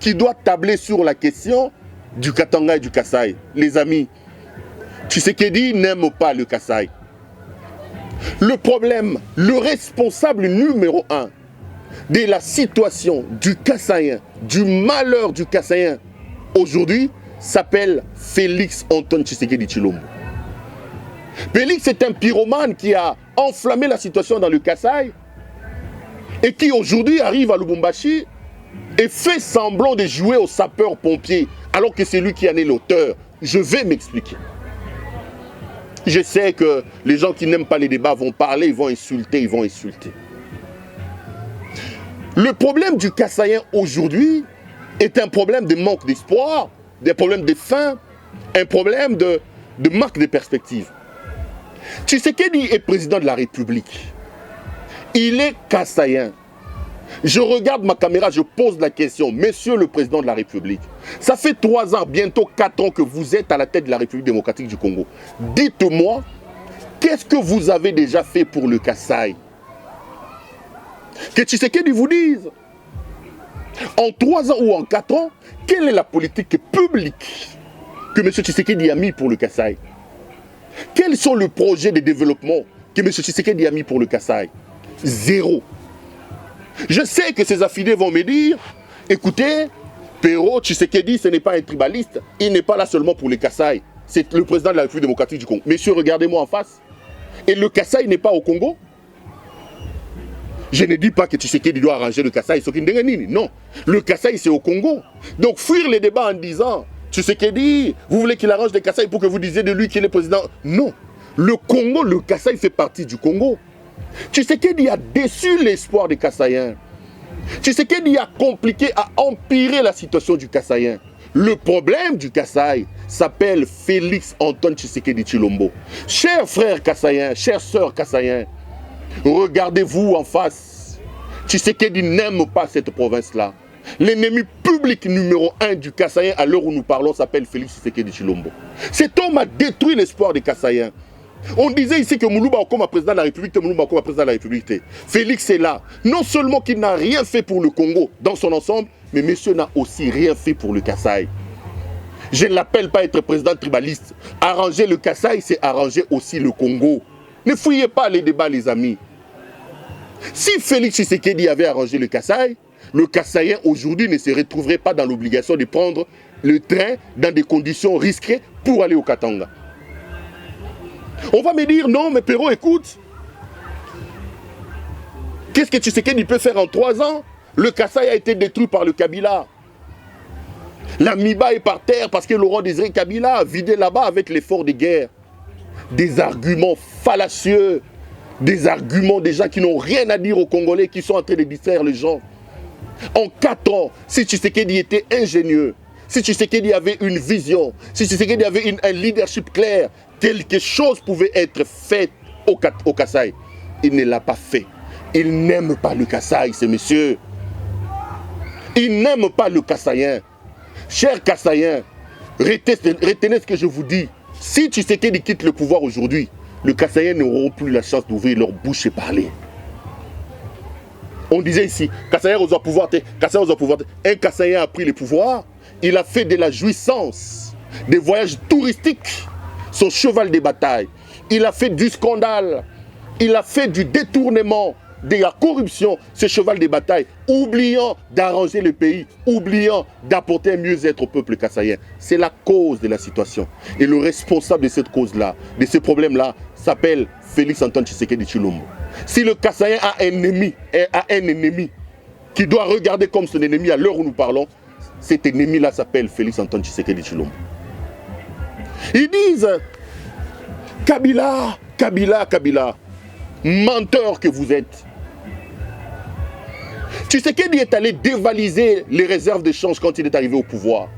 qui doit tabler sur la question du Katanga et du Kasaï. Les amis, Tshisekedi n'aime pas le Kasaï. Le problème, le responsable numéro 1 de la situation du Kassaïen, du malheur du Kassaïen aujourd'hui, s'appelle Félix Antoine Tshisekedi Tshilombo. Félix est un pyromane qui a enflammé la situation dans le Kasaï et qui aujourd'hui arrive à Lubumbashi et fait semblant de jouer aux sapeurs-pompiers alors que c'est lui qui en est l'auteur. Je vais m'expliquer. Je sais que les gens qui n'aiment pas les débats vont parler, ils vont insulter. Le problème du Kassaïen aujourd'hui est un problème de manque d'espoir, des problèmes de faim, un problème de manque de perspective. Tshisekedi est président de la République. Il est Kassaïen. Je regarde ma caméra, je pose la question. Monsieur le président de la République, ça fait 3 ans, bientôt 4 ans que vous êtes à la tête de la République démocratique du Congo. Dites-moi, qu'est-ce que vous avez déjà fait pour le Kasaï? Que Tshisekedi vous dise. En 3 ans ou en 4 ans, quelle est la politique publique que M. Tshisekedi a mis pour le Kasaï? Quels sont les projets de développement que M. Tshisekedi a mis pour le Kasaï? Zéro. Je sais que ces affidés vont me dire, écoutez, Pero Tshisekedi, ce n'est pas un tribaliste, il n'est pas là seulement pour le Kasaï, c'est le président de la République démocratique du Congo. Messieurs, regardez-moi en face. Et le Kasaï n'est pas au Congo? Je ne dis pas que Tshisekedi doit arranger le Kasaï, non. Le Kasaï, c'est au Congo. Donc, fuir les débats en disant, Tshisekedi, vous voulez qu'il arrange le Kasaï pour que vous disiez de lui qu'il est président? Non. Le Congo, le Kasaï fait partie du Congo. Tshisekedi a déçu l'espoir des Kassaïens. Tshisekedi a compliqué, a empiré la situation du Kassaïen. Le problème du Kasaï s'appelle Félix Antoine Tshisekedi Tshilombo. Chers frères Kassaïens, chères sœurs Kassaïens, regardez-vous en face. Tshisekedi n'aime pas cette province-là. L'ennemi public numéro 1 du Kassaïen à l'heure où nous parlons s'appelle Félix Tshisekedi Tshilombo. Cet homme a détruit l'espoir des Kassaïens. On disait ici que Moulouba comme président de la République, Moulouba comme président de la République. Félix est là. Non seulement qu'il n'a rien fait pour le Congo dans son ensemble, mais monsieur n'a aussi rien fait pour le Kasaï. Je ne l'appelle pas être président tribaliste. Arranger le Kasaï, c'est arranger aussi le Congo. Ne fouillez pas les débats, les amis. Si Félix Tshisekedi avait arrangé le Kasaï, le Kassaïen aujourd'hui ne se retrouverait pas dans l'obligation de prendre le train dans des conditions risquées pour aller au Katanga. On va me dire, non, mais Pero, écoute, qu'est-ce que Tshisekedi peut faire en 3 ans? Le Kasaï a été détruit par le Kabila. La Miba est par terre parce que Laurent Désiré Kabila a vidé là-bas avec l'effort de guerre. Des arguments fallacieux, des arguments des gens qui n'ont rien à dire aux Congolais, qui sont en train de distraire les gens. En 4 ans, si Tshisekedi était ingénieux, si Tshisekedi avait une vision, si Tshisekedi avait un leadership clair, quelque chose pouvait être fait au Kasaï. Il ne l'a pas fait. Il n'aime pas le Kasaï, ce monsieur. Il n'aime pas le Kassaïen. Chers Kassaïens, retenez ce que je vous dis. Si Tshisekedi quitte le pouvoir aujourd'hui, les Kassaïens n'auront plus la chance d'ouvrir leur bouche et parler. On disait ici, Kassaïen aux pouvoir. Un Kassaïen a pris le pouvoir, il a fait de la jouissance, des voyages touristiques, son cheval de bataille. Il a fait du scandale. Il a fait du détournement, de la corruption, ce cheval de bataille, oubliant d'arranger le pays, oubliant d'apporter un mieux-être au peuple kassaïen. C'est la cause de la situation. Et le responsable de cette cause-là, de ce problème-là, s'appelle Félix Antoine Tshisekedi Tshilombo. Si le Kassaïen a un ennemi qui doit regarder comme son ennemi à l'heure où nous parlons, cet ennemi-là s'appelle Félix Antoine Tshisekedi Tshilombo. Ils disent Kabila, Kabila, Kabila, menteur que vous êtes. Tshisekedi est allé dévaliser les réserves de change quand il est arrivé au pouvoir.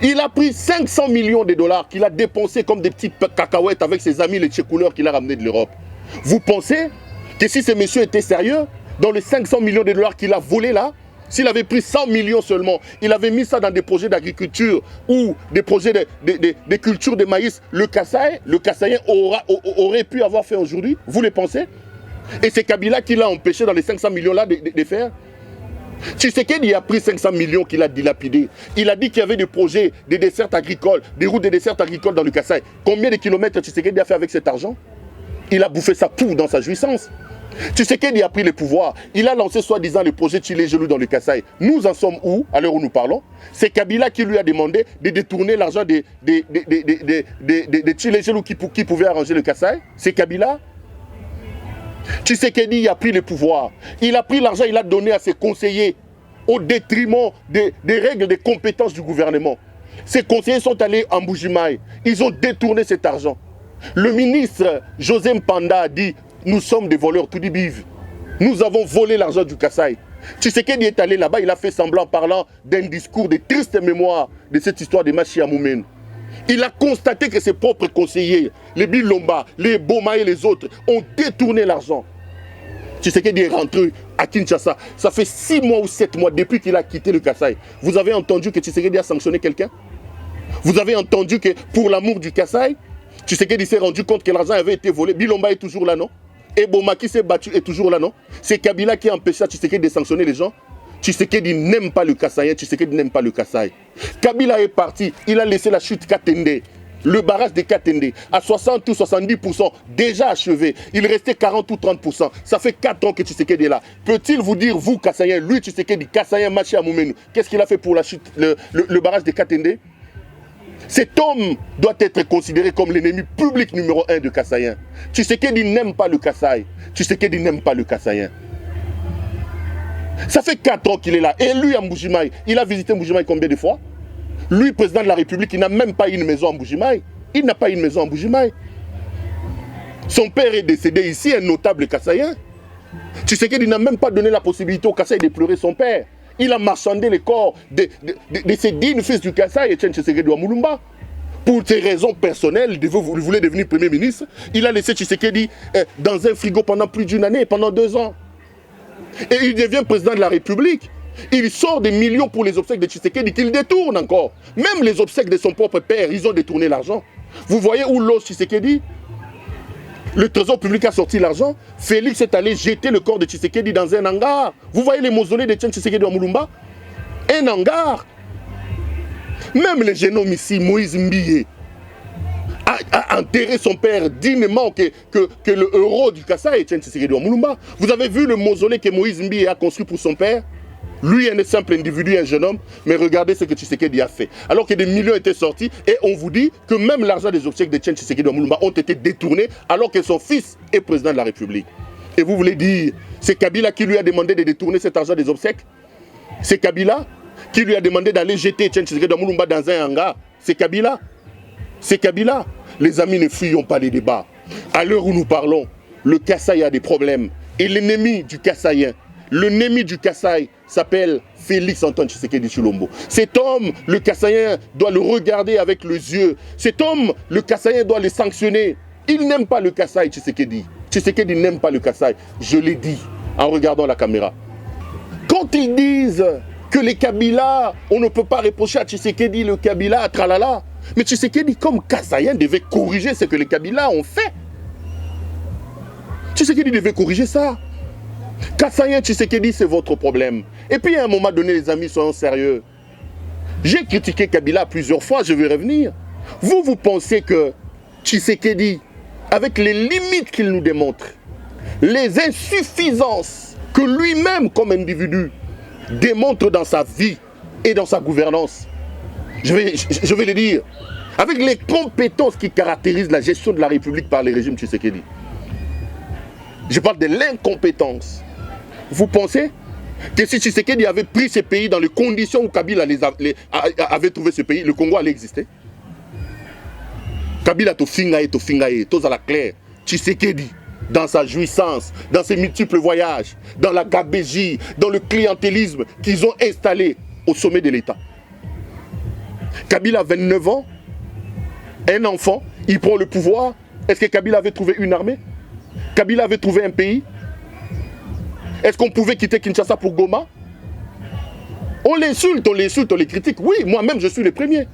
Il a pris 500 millions de dollars qu'il a dépensés comme des petites cacahuètes avec ses amis les tchécouleurs qu'il a ramenés de l'Europe. Vous pensez que si ce monsieur était sérieux, dans les 500 millions de dollars qu'il a volés là, s'il avait pris 100 millions seulement, il avait mis ça dans des projets d'agriculture ou des projets de culture de maïs, le Kassaïen aurait pu avoir fait aujourd'hui, vous le pensez? Et c'est Kabila qui l'a empêché dans les 500 millions là de faire. Tshisekedi a pris 500 millions qu'il a dilapidés. Il a dit qu'il y avait des projets, des dessertes agricoles, des routes de dessertes agricoles dans le Kasaï. Combien de kilomètres Tshisekedi a fait avec cet argent? Il a bouffé sa poux dans sa jouissance. Tshisekedi a pris le pouvoir. Il a lancé soi-disant le projet Tshilé-Gelou dans le Kasaï. Nous en sommes où, à l'heure où nous parlons? C'est Kabila qui lui a demandé de détourner l'argent des Tshilé-Gelou qui pouvaient arranger le Kasaï. C'est Kabila. Tshisekedi a pris le pouvoir. Il a pris l'argent, il a donné à ses conseillers au détriment des règles, des compétences du gouvernement. Ces conseillers sont allés en Mbujimaï. Ils ont détourné cet argent. Le ministre José Mpanda a dit « Nous sommes des voleurs tout biv. Nous avons volé l'argent du Kasaï. » Tshisekedi est allé là-bas, il a fait semblant parlant d'un discours de triste mémoire de cette histoire de Machi Amoumen. Il a constaté que ses propres conseillers, les Bilomba, les Boma et les autres, ont détourné l'argent. Tshisekedi est rentré à Kinshasa. Ça fait 6 mois ou 7 mois depuis qu'il a quitté le Kasaï. Vous avez entendu que Tshisekedi a sanctionné quelqu'un? Vous avez entendu que pour l'amour du Kasaï, Tshisekedi s'est rendu compte que l'argent avait été volé. Bilomba est toujours là, non? Et Boma qui s'est battu est toujours là, non? C'est Kabila qui a empêché Tshisekedi de sanctionner les gens. Tshisekedi n'aime pas le Kassaïen, Tshisekedi n'aime pas le Kasaï. Kabila est parti, il a laissé la chute Katende, le barrage de Katende, à 60 ou 70% déjà achevé. Il restait 40 ou 30%. Ça fait 4 ans que Tshisekedi est là. Peut-il vous dire, vous Kassaïen, lui Tshisekedi, Kassaïen Machi Amoumenou, qu'est-ce qu'il a fait pour la chute, le barrage de Katende? Cet homme doit être considéré comme l'ennemi public numéro 1 de Kassaïen. Tshisekedi n'aime pas le Kasaï. Tshisekedi n'aime pas le Kassaïen. Ça fait 4 ans qu'il est là. Et lui, à Mbujimaï, il a visité Mbujimaï combien de fois? Lui, président de la République, il n'a même pas une maison à Mbujimaï. Il n'a pas une maison à Mbujimaï. Son père est décédé ici, un notable Kassaïen. Tshisekedi n'a même pas donné la possibilité au Kassaï de pleurer son père. Il a marchandé le corps de ses dignes fils du Kasaï, Etienne Tshisekedi Wamulumba. Pour ses raisons personnelles, il voulait devenir Premier ministre. Il a laissé Tshisekedi dans un frigo pendant plus d'1 année, pendant 2 ans. Et il devient président de la République. Il sort des millions pour les obsèques de Tshisekedi qu'il détourne encore. Même les obsèques de son propre père, ils ont détourné l'argent. Vous voyez où l'ose Tshisekedi? Le trésor public a sorti l'argent. Félix est allé jeter le corps de Tshisekedi dans un hangar. Vous voyez les mausolées de Tshisekedi à Mulumba? Un hangar. Même le jeune homme ici, Moïse Mbiye, a enterré son père dignement que le héros du Kasaï, Tshisekedi à Mulumba. Vous avez vu le mausolée que Moïse Mbiye a construit pour son père? Lui, un simple individu, un jeune homme, mais regardez ce que Tshisekedi a fait. Alors que des millions étaient sortis, et on vous dit que même l'argent des obsèques de Tshisekedi Wamulumba ont été détournés, alors que son fils est président de la République. Et vous voulez dire, c'est Kabila qui lui a demandé de détourner cet argent des obsèques? C'est Kabila qui lui a demandé d'aller jeter Tshisekedi Wamulumba dans un hangar? C'est Kabila? C'est Kabila? Les amis, ne fuyons pas les débats. À l'heure où nous parlons, le Kasaï a des problèmes. Et l'ennemi du Kassaïen, l'ennemi du Kasaï s'appelle Félix Antoine Tshisekedi Tshilombo. Cet homme, le Kassaïen doit le regarder avec les yeux. Cet homme, le Kassaïen doit le sanctionner. Il n'aime pas le Kasaï, Tshisekedi. Tshisekedi n'aime pas le Kasaï. Je l'ai dit en regardant la caméra. Quand ils disent que les Kabila, on ne peut pas reprocher à Tshisekedi le Kabila, tralala. Mais Tshisekedi, comme Kassaïen, devait corriger ce que les Kabila ont fait. Tshisekedi devait corriger ça. Kassaïen, Tshisekedi, c'est votre problème. Et puis à un moment donné, les amis, soyons sérieux. J'ai critiqué Kabila plusieurs fois, je vais revenir. Vous pensez que Tshisekedi, avec les limites qu'il nous démontre, les insuffisances que lui-même, comme individu, démontre dans sa vie et dans sa gouvernance. Je vais le dire. Avec les compétences qui caractérisent la gestion de la République par les régimes Tshisekedi. Je parle de l'incompétence. Vous pensez que si Tshisekedi avait pris ce pays dans les conditions où Kabila avait trouvé ce pays, le Congo allait exister? Kabila to fingaye, tous à la claire. Tshisekedi, dans sa jouissance, dans ses multiples voyages, dans la gabégie, dans le clientélisme qu'ils ont installé au sommet de l'État. Kabila a 29 ans, un enfant, il prend le pouvoir. Est-ce que Kabila avait trouvé une armée? Kabila avait trouvé un pays? Est-ce qu'on pouvait quitter Kinshasa pour Goma? On l'insulte, on les critique. Oui, moi-même, je suis le premier.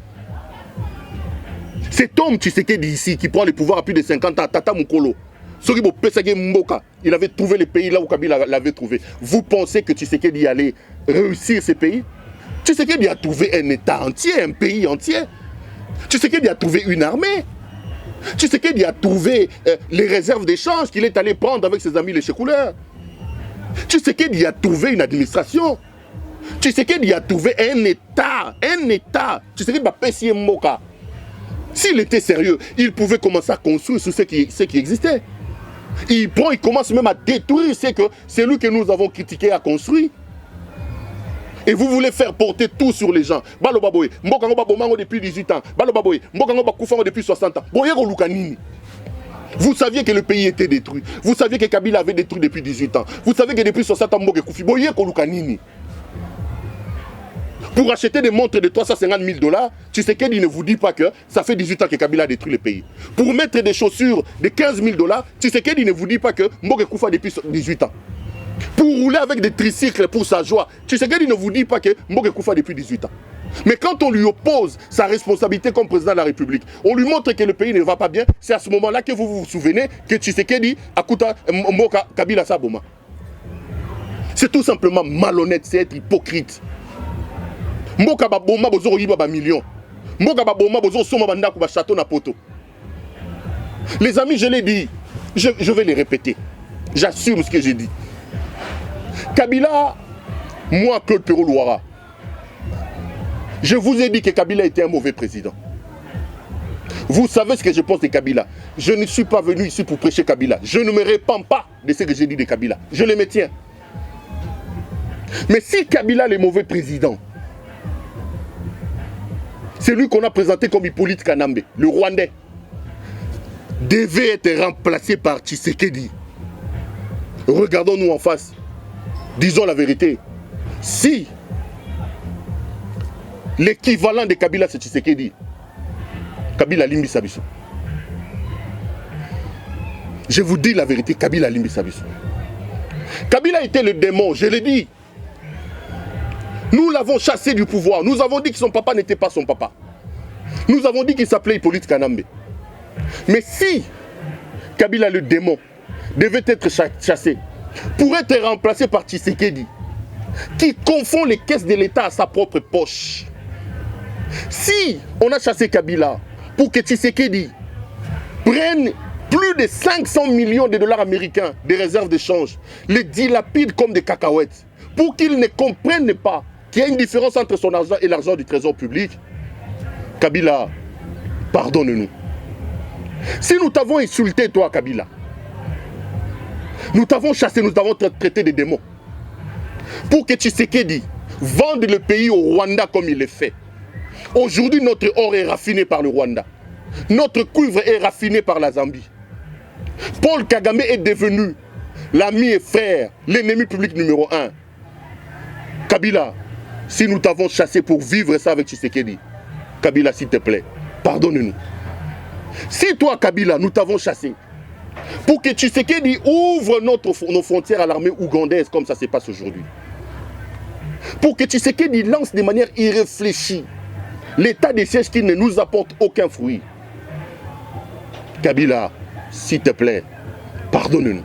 Cet homme Tshisekedi ici, qui prend le pouvoir à plus de 50 ans, Tata Mukolo, il avait trouvé le pays là où Kabila l'avait trouvé. Vous pensez que Tshisekedi allait réussir ce pays? Tshisekedi a trouvé un État entier, un pays entier. Tshisekedi a trouvé une armée. Tshisekedi a trouvé les réserves d'échange qu'il est allé prendre avec ses amis les Chekouleurs. Tshisekedi a trouvé une administration. Tshisekedi a trouvé un État. Tshisekedi a payé Moka. S'il était sérieux, il pouvait commencer à construire sur ce qui existait. Il commence même à détruire celui que nous avons critiqué a construit. Et vous voulez faire porter tout sur les gens. Balobaboy, Mbokango Babomango depuis 18 ans. Balobaboy, Mbokango Bakoufango depuis 60 ans. Boyero Lukanini. Vous saviez que le pays était détruit. Vous saviez que Kabila avait détruit depuis 18 ans. Vous saviez que depuis 60 ans, Mboke Koufi. Boyero Lukanini. Pour acheter des montres de 350 000 $, Tshisekedi ne vous dit pas que ça fait 18 ans que Kabila a détruit le pays. Pour mettre des chaussures de 15 000 $, Tshisekedi ne vous dit pas que Mboke Koufa depuis 18 ans. Pour rouler avec des tricycles pour sa joie, Tshisekedi ne vous dit pas que Mboke Koufa depuis 18 ans. Mais quand on lui oppose sa responsabilité comme président de la République, on lui montre que le pays ne va pas bien, c'est à ce moment-là que vous vous souvenez que Tshisekedi a coûté Mboka Kabila Saboma. C'est tout simplement malhonnête, c'est être hypocrite. Mboka Baboma bozo yiba ba millions. Mboka Baboma bozo soma bandako ba château na poto. Les amis, je l'ai dit, je vais les répéter. J'assume ce que j'ai dit. Kabila, moi, Claude Perrault-Louara, je vous ai dit que Kabila était un mauvais président. Vous savez ce que je pense de Kabila. Je ne suis pas venu ici pour prêcher Kabila. Je ne me répands pas de ce que j'ai dit de Kabila. Je le maintiens. Mais si Kabila est mauvais président, celui qu'on a présenté comme Hippolyte Kanambe, le Rwandais, devait être remplacé par Tshisekedi. Regardons-nous en face. Disons la vérité. Si l'équivalent de Kabila c'est Tshisekedi, Kabila Limbi Sabiso. Je vous dis la vérité, Kabila Limbi Sabiso. Kabila était le démon, je l'ai dit. Nous l'avons chassé du pouvoir. Nous avons dit que son papa n'était pas son papa. Nous avons dit qu'il s'appelait Hippolyte Kanambe. Mais si Kabila le démon devait être chassé pour être remplacé par Tshisekedi, qui confond les caisses de l'État à sa propre poche. Si on a chassé Kabila pour que Tshisekedi prenne plus de 500 millions de dollars américains de réserves d'échange, les dilapide comme des cacahuètes, pour qu'ils ne comprennent pas qu'il y a une différence entre son argent et l'argent du trésor public, Kabila, pardonne-nous. Si nous t'avons insulté, toi, Kabila, nous t'avons chassé, nous t'avons traité de démons, pour que Tshisekedi vende le pays au Rwanda comme il le fait. Aujourd'hui, notre or est raffiné par le Rwanda. Notre cuivre est raffiné par la Zambie. Paul Kagame est devenu l'ami et frère, l'ennemi public numéro 1. Kabila, si nous t'avons chassé pour vivre ça avec Tshisekedi, Kabila, s'il te plaît, pardonne-nous. Si toi, Kabila, nous t'avons chassé pour que Tshisekedi ouvre nos frontières à l'armée ougandaise comme ça se passe aujourd'hui, pour que Tshisekedi lance de manière irréfléchie l'état des sièges qui ne nous apporte aucun fruit, Kabila, s'il te plaît, pardonne-nous.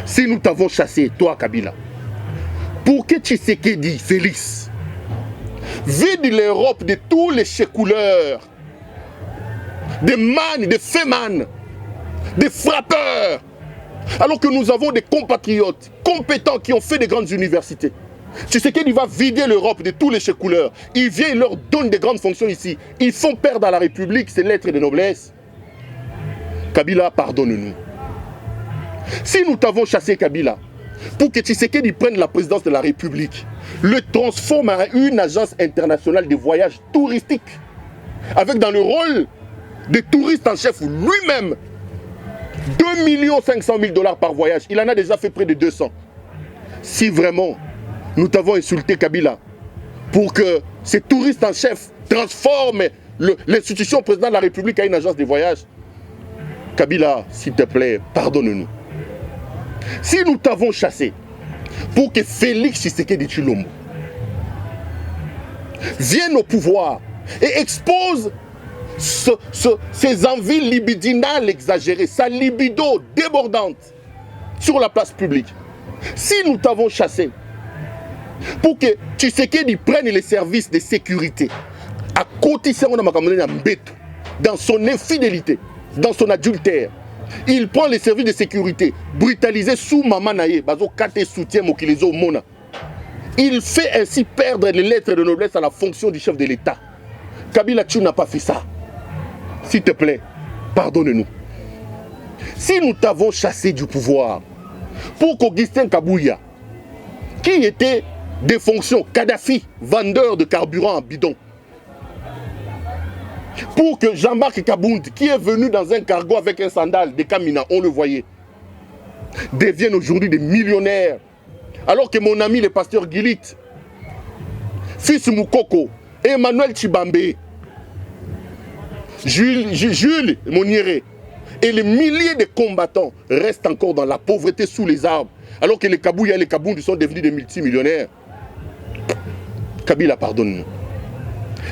Si nous t'avons chassé, toi, Kabila, pour que Tshisekedi, Félix, vide l'Europe de tous les chekouleurs, des man, des féman, des frappeurs Alors que nous avons des compatriotes compétents qui ont fait des grandes universités. Tshisekedi va vider l'Europe de tous les couleurs. Il vient, il leur donne des grandes fonctions ici. Ils font perdre à la République ses lettres de noblesse. Kabila, pardonne-nous. Si nous t'avons chassé Kabila, pour que Tshisekedi prenne la présidence de la République, le transforme en une agence internationale de voyages touristiques, avec dans le rôle de touriste en chef lui-même, 2 500 000 $ par voyage. Il en a déjà fait près de 200. Si vraiment nous t'avons insulté Kabila pour que ces touristes en chef transforment l'institution président de la République en une agence de voyage, Kabila, s'il te plaît, pardonne-nous. Si nous t'avons chassé pour que Félix Tshisekedi Tshilombo vienne au pouvoir et expose ses envies libidinales exagérées, sa libido débordante sur la place publique. Si nous t'avons chassé pour que Tshisekedi prenne les services de sécurité à côté dans son infidélité, dans son adultère, il prend les services de sécurité brutalisés sous Mamanaye, bazo kate soutien mokilizo mona. Il fait ainsi perdre les lettres de noblesse à la fonction du chef de l'État. Kabila, tu n'as pas fait ça. S'il te plaît, pardonne-nous. Si nous t'avons chassé du pouvoir pour qu'Augustin Kabouya, qui était des fonctions Kadhafi, vendeur de carburant en bidon, pour que Jean-Marc Kabound, qui est venu dans un cargo avec un sandal de Kamina, on le voyait, devienne aujourd'hui des millionnaires, alors que mon ami le pasteur Gilit, fils Moukoko, Emmanuel Chibambe, Jules Monieré et les milliers de combattants restent encore dans la pauvreté sous les arbres, alors que les Kabouya et les Kabound sont devenus des multimillionnaires. Kabila, pardonne-nous.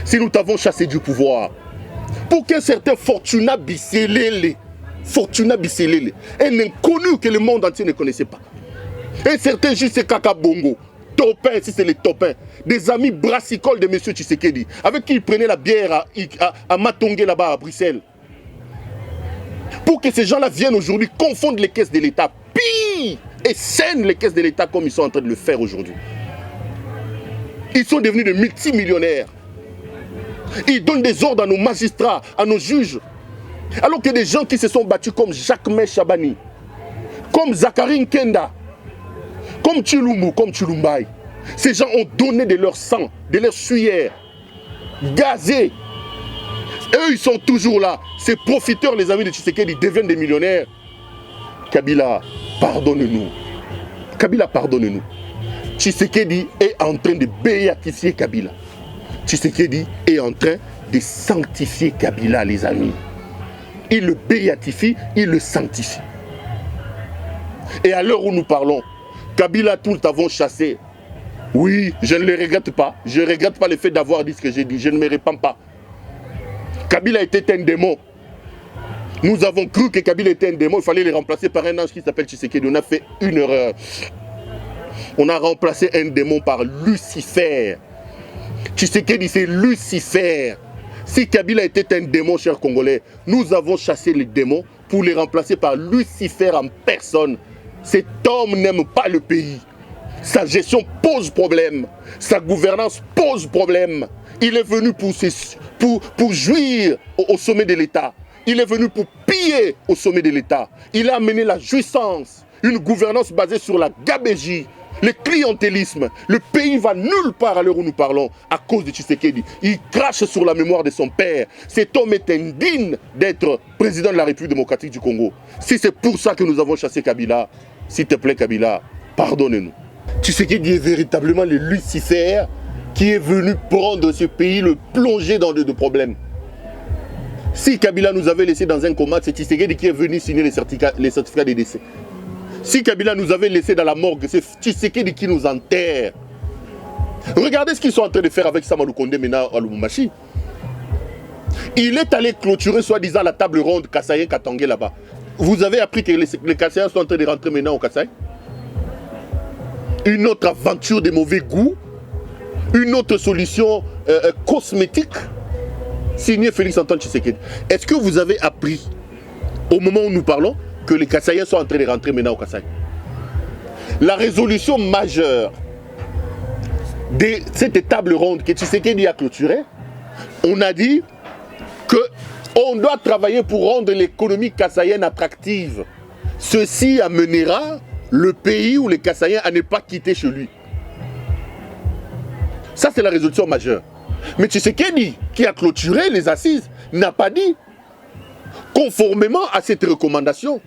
Si nous t'avons chassé du pouvoir, pour qu'un certain Fortuna Bisselele, un inconnu que le monde entier ne connaissait pas, un certain J.C. Kaka Bongo, Topin, si c'est les Topins, des amis brassicoles de M. Tshisekedi, avec qui il prenait la bière à Matongé là-bas à Bruxelles. Pour que ces gens-là viennent aujourd'hui confondre les caisses de l'État, pire, et scènent les caisses de l'État comme ils sont en train de le faire aujourd'hui. Ils sont devenus des multimillionnaires. Ils donnent des ordres à nos magistrats, à nos juges. Alors que des gens qui se sont battus comme Jacques-Mé Chabani, comme Zachary Nkenda, comme Tshilumbu, comme Tshilumbai, ces gens ont donné de leur sang, de leur sueur, gazé. Eux, ils sont toujours là. Ces profiteurs, les amis de Tshisekedi, deviennent des millionnaires. Kabila, pardonne-nous. Kabila, pardonne-nous. Tshisekedi est en train de béatifier Kabila. Tshisekedi est en train de sanctifier Kabila, les amis. Il le béatifie, il le sanctifie. Et à l'heure où nous parlons, Kabila, tout l'avons chassé. Oui, je ne le regrette pas. Je ne regrette pas le fait d'avoir dit ce que j'ai dit. Je ne me répands pas. Kabila était un démon. Nous avons cru que Kabila était un démon. Il fallait le remplacer par un ange qui s'appelle Tshisekedi. On a fait une erreur. On a remplacé un démon par Lucifer. Tshisekedi, c'est Lucifer. Si Kabila était un démon, chers Congolais, nous avons chassé les démons pour les remplacer par Lucifer en personne. Cet homme n'aime pas le pays. Sa gestion pose problème. Sa gouvernance pose problème. Il est venu pour jouir au sommet de l'État. Il est venu pour piller au sommet de l'État. Il a amené la jouissance, une gouvernance basée sur la gabégie, le clientélisme. Le pays va nulle part à l'heure où nous parlons à cause de Tshisekedi. Il crache sur la mémoire de son père. Cet homme est indigne d'être président de la République démocratique du Congo. Si c'est pour ça que nous avons chassé Kabila, s'il te plaît Kabila, pardonne-nous. Tshisekedi est véritablement le Lucifer qui est venu prendre ce pays, le plonger dans de problèmes. Si Kabila nous avait laissé dans un coma, c'est Tshisekedi qui est venu signer les certificats de décès. Si Kabila nous avait laissé dans la morgue, c'est Tshisekedi qui nous enterre. Regardez ce qu'ils sont en train de faire avec Samalou Kondé maintenant à Lubumbashi. Il est allé clôturer soi-disant la table ronde Kassaye Katangé là-bas. Vous avez appris que les Kassaïens sont en train de rentrer maintenant au Kassai? Une autre aventure de mauvais goût, une autre solution cosmétique, signée Félix Antoine Tshisekedi. Est-ce que vous avez appris, au moment où nous parlons, que les Kassaïens sont en train de rentrer maintenant au Kasaï. La résolution majeure de cette table ronde que Tshisekedi a clôturée, on a dit qu'on doit travailler pour rendre l'économie kassaïenne attractive. Ceci amènera le pays ou les Kassaïens à ne pas quitter chez lui. Ça, c'est la résolution majeure. Mais Tshisekedi, qui a clôturé les assises, n'a pas dit, conformément à cette recommandation,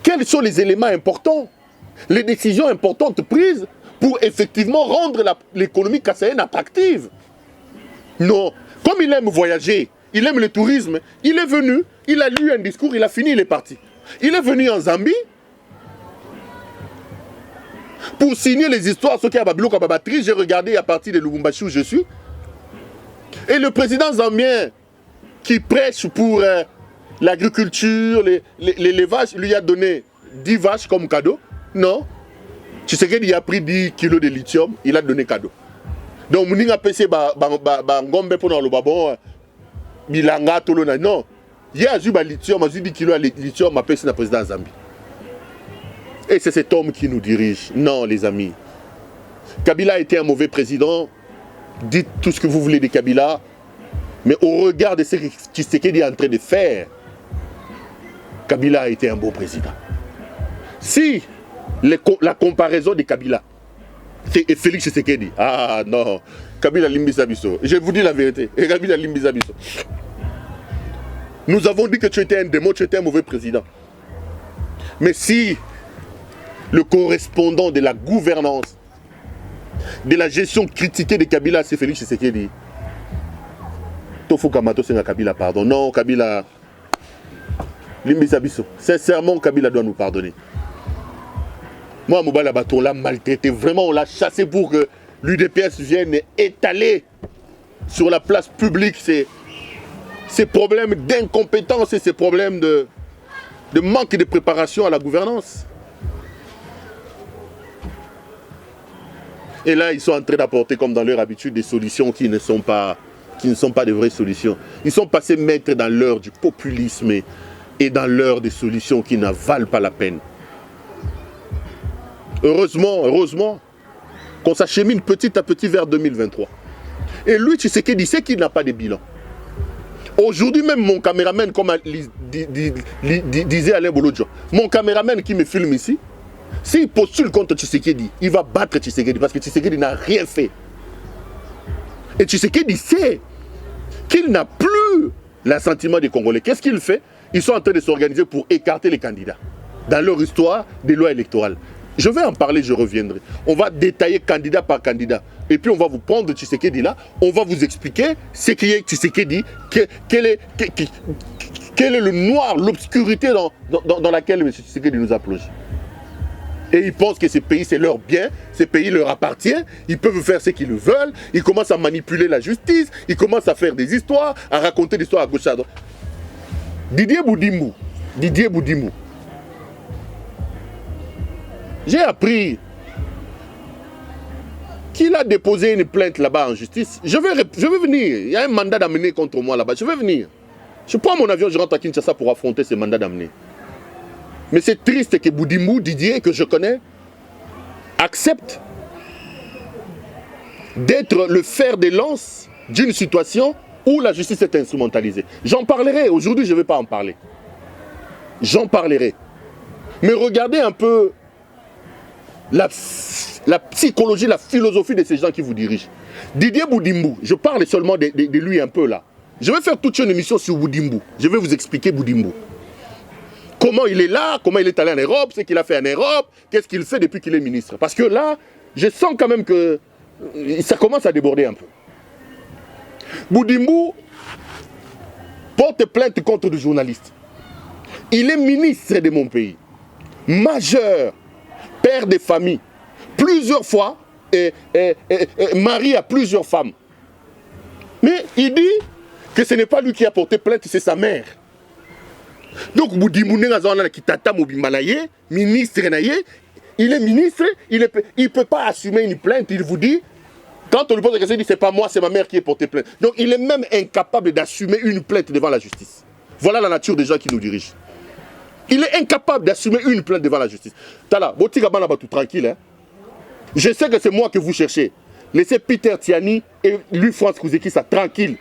quels sont les éléments importants, les décisions importantes prises pour effectivement rendre l'économie kassaïenne attractive. Non. Comme il aime voyager, il aime le tourisme, il est venu, il a lu un discours, il a fini, il est parti. Il est venu en Zambie pour signer les histoires, ce qui a Babilo Kababatri. J'ai regardé à partir de Lubumbashi où je suis. Et le président zambien qui prêche pour l'agriculture, les vaches, lui a donné 10 vaches comme cadeau. Non. Tu sais qu'il a pris 10 kilos de lithium, il a donné cadeau. Donc, il a payé ngombe pour le babon, bilanga, tolona. Non. Il y a eu lithium, 10 kilos de lithium, m'a payé le président Zambie. Et c'est cet homme qui nous dirige. Non, les amis. Kabila a été un mauvais président. Dites tout ce que vous voulez de Kabila. Mais au regard de ce que Tshisekedi est en train de faire, Kabila a été un bon président. Si la comparaison de Kabila et Félix Tshisekedi, ah non, Kabila Limbisabiso. Je vous dis la vérité. Et Kabila Limbisabiso. Nous avons dit que tu étais un démon, tu étais un mauvais président. Mais si le correspondant de la gouvernance, de la gestion critiquée de Kabila, c'est Félix Tshisekedi. Tofu Kamato, c'est Kabila, pardon. Non, Kabila. Limbisabiso. Sincèrement, Kabila doit nous pardonner. Moi, Moubala Bato, on l'a maltraité. Vraiment, on l'a chassé pour que l'UDPS vienne étaler sur la place publique ces problèmes d'incompétence et ces problèmes de manque de préparation à la gouvernance. Et là, ils sont en train d'apporter, comme dans leur habitude, des solutions qui ne sont pas de vraies solutions. Ils sont passés maîtres dans l'heure du populisme et dans l'heure des solutions qui n'en valent pas la peine. Heureusement, qu'on s'achemine petit à petit vers 2023. Et lui, tu sais qu'il sait qu'il n'a pas de bilan. Aujourd'hui même, mon caméraman, comme disait Alain Bolodjo, mon caméraman qui me filme ici, s'il postule contre Tshisekedi, il va battre Tshisekedi parce que Tshisekedi n'a rien fait. Et Tshisekedi sait qu'il n'a plus l'assentiment des Congolais. Qu'est-ce qu'il fait? Ils sont en train de s'organiser pour écarter les candidats dans leur histoire des lois électorales. Je vais en parler, je reviendrai. On va détailler candidat par candidat. Et puis on va vous prendre Tshisekedi là, on va vous expliquer ce qui est Tshisekedi, quel est le noir, l'obscurité dans laquelle M. Tshisekedi nous a plongé. Et ils pensent que ces pays, c'est leur bien, ces pays leur appartiennent, ils peuvent faire ce qu'ils veulent, ils commencent à manipuler la justice, ils commencent à faire des histoires, à raconter des histoires à gauche à droite. Didier Boudimou. J'ai appris qu'il a déposé une plainte là-bas en justice. Je vais venir, il y a un mandat d'amener contre moi là-bas, je vais venir. Je prends mon avion, je rentre à Kinshasa pour affronter ce mandat d'amener. Mais c'est triste que Boudimou, Didier, que je connais, accepte d'être le fer de lance d'une situation où la justice est instrumentalisée. J'en parlerai, aujourd'hui je ne vais pas en parler. J'en parlerai. Mais regardez un peu la psychologie, la philosophie de ces gens qui vous dirigent. Didier Boudimou, je parle seulement de lui un peu là. Je vais faire toute une émission sur Boudimou. Je vais vous expliquer Boudimou. Comment il est là, comment il est allé en Europe, ce qu'il a fait en Europe, qu'est-ce qu'il fait depuis qu'il est ministre. Parce que là, je sens quand même que ça commence à déborder un peu. Boudimou porte plainte contre des journalistes. Il est ministre de mon pays, majeur, père de famille, plusieurs fois, mari à plusieurs femmes. Mais il dit que ce n'est pas lui qui a porté plainte, c'est sa mère. Donc Boudimou ministre, il est ministre, il ne peut pas assumer une plainte, il vous dit, quand on lui pose la question, il dit c'est pas moi, c'est ma mère qui a porté plainte. Donc il est même incapable d'assumer une plainte devant la justice. Voilà la nature des gens qui nous dirigent. Il est incapable d'assumer une plainte devant la justice. Tala, Botika Bana tout tranquille. Hein? Je sais que c'est moi que vous cherchez. Laissez Peter Tiani et lui, France Kouzekissa, tranquille.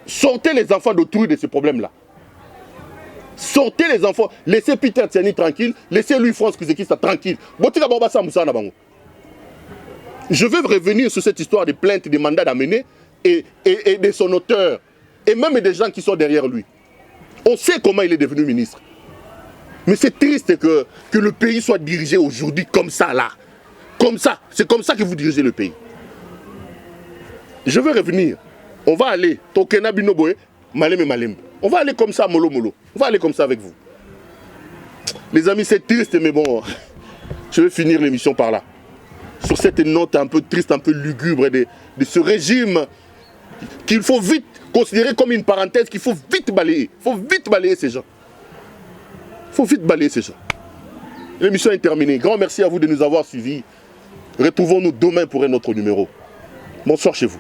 Sortez les enfants d'autrui de ce problème-là. Sortez les enfants. Laissez Peter Tiani tranquille. Laissez lui, France Kouzekissa, tranquille. Je veux revenir sur cette histoire de plaintes, de mandats d'amener et de son auteur. Et même des gens qui sont derrière lui. On sait comment il est devenu ministre. Mais c'est triste que le pays soit dirigé aujourd'hui comme ça, là. Comme ça. C'est comme ça que vous dirigez le pays. Je veux revenir. On va aller. Tokena Binoboe, Malem et Malem. On va aller comme ça, mollo mollo. On va aller comme ça avec vous. Les amis, c'est triste, mais bon, je vais finir l'émission par là. Sur cette note un peu triste, un peu lugubre de ce régime qu'il faut vite considérer comme une parenthèse, qu'il faut vite balayer. Il faut vite balayer ces gens. Il faut vite balayer ces gens. L'émission est terminée. Grand merci à vous de nous avoir suivis. Retrouvons-nous demain pour un autre numéro. Bonsoir chez vous.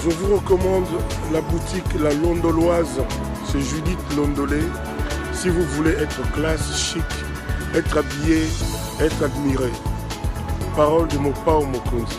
Je vous recommande la boutique La Londoloise, c'est Judith Londolé. Si vous voulez être classe, chic, être habillé, être admiré. Parole de Mopao Mokonzi.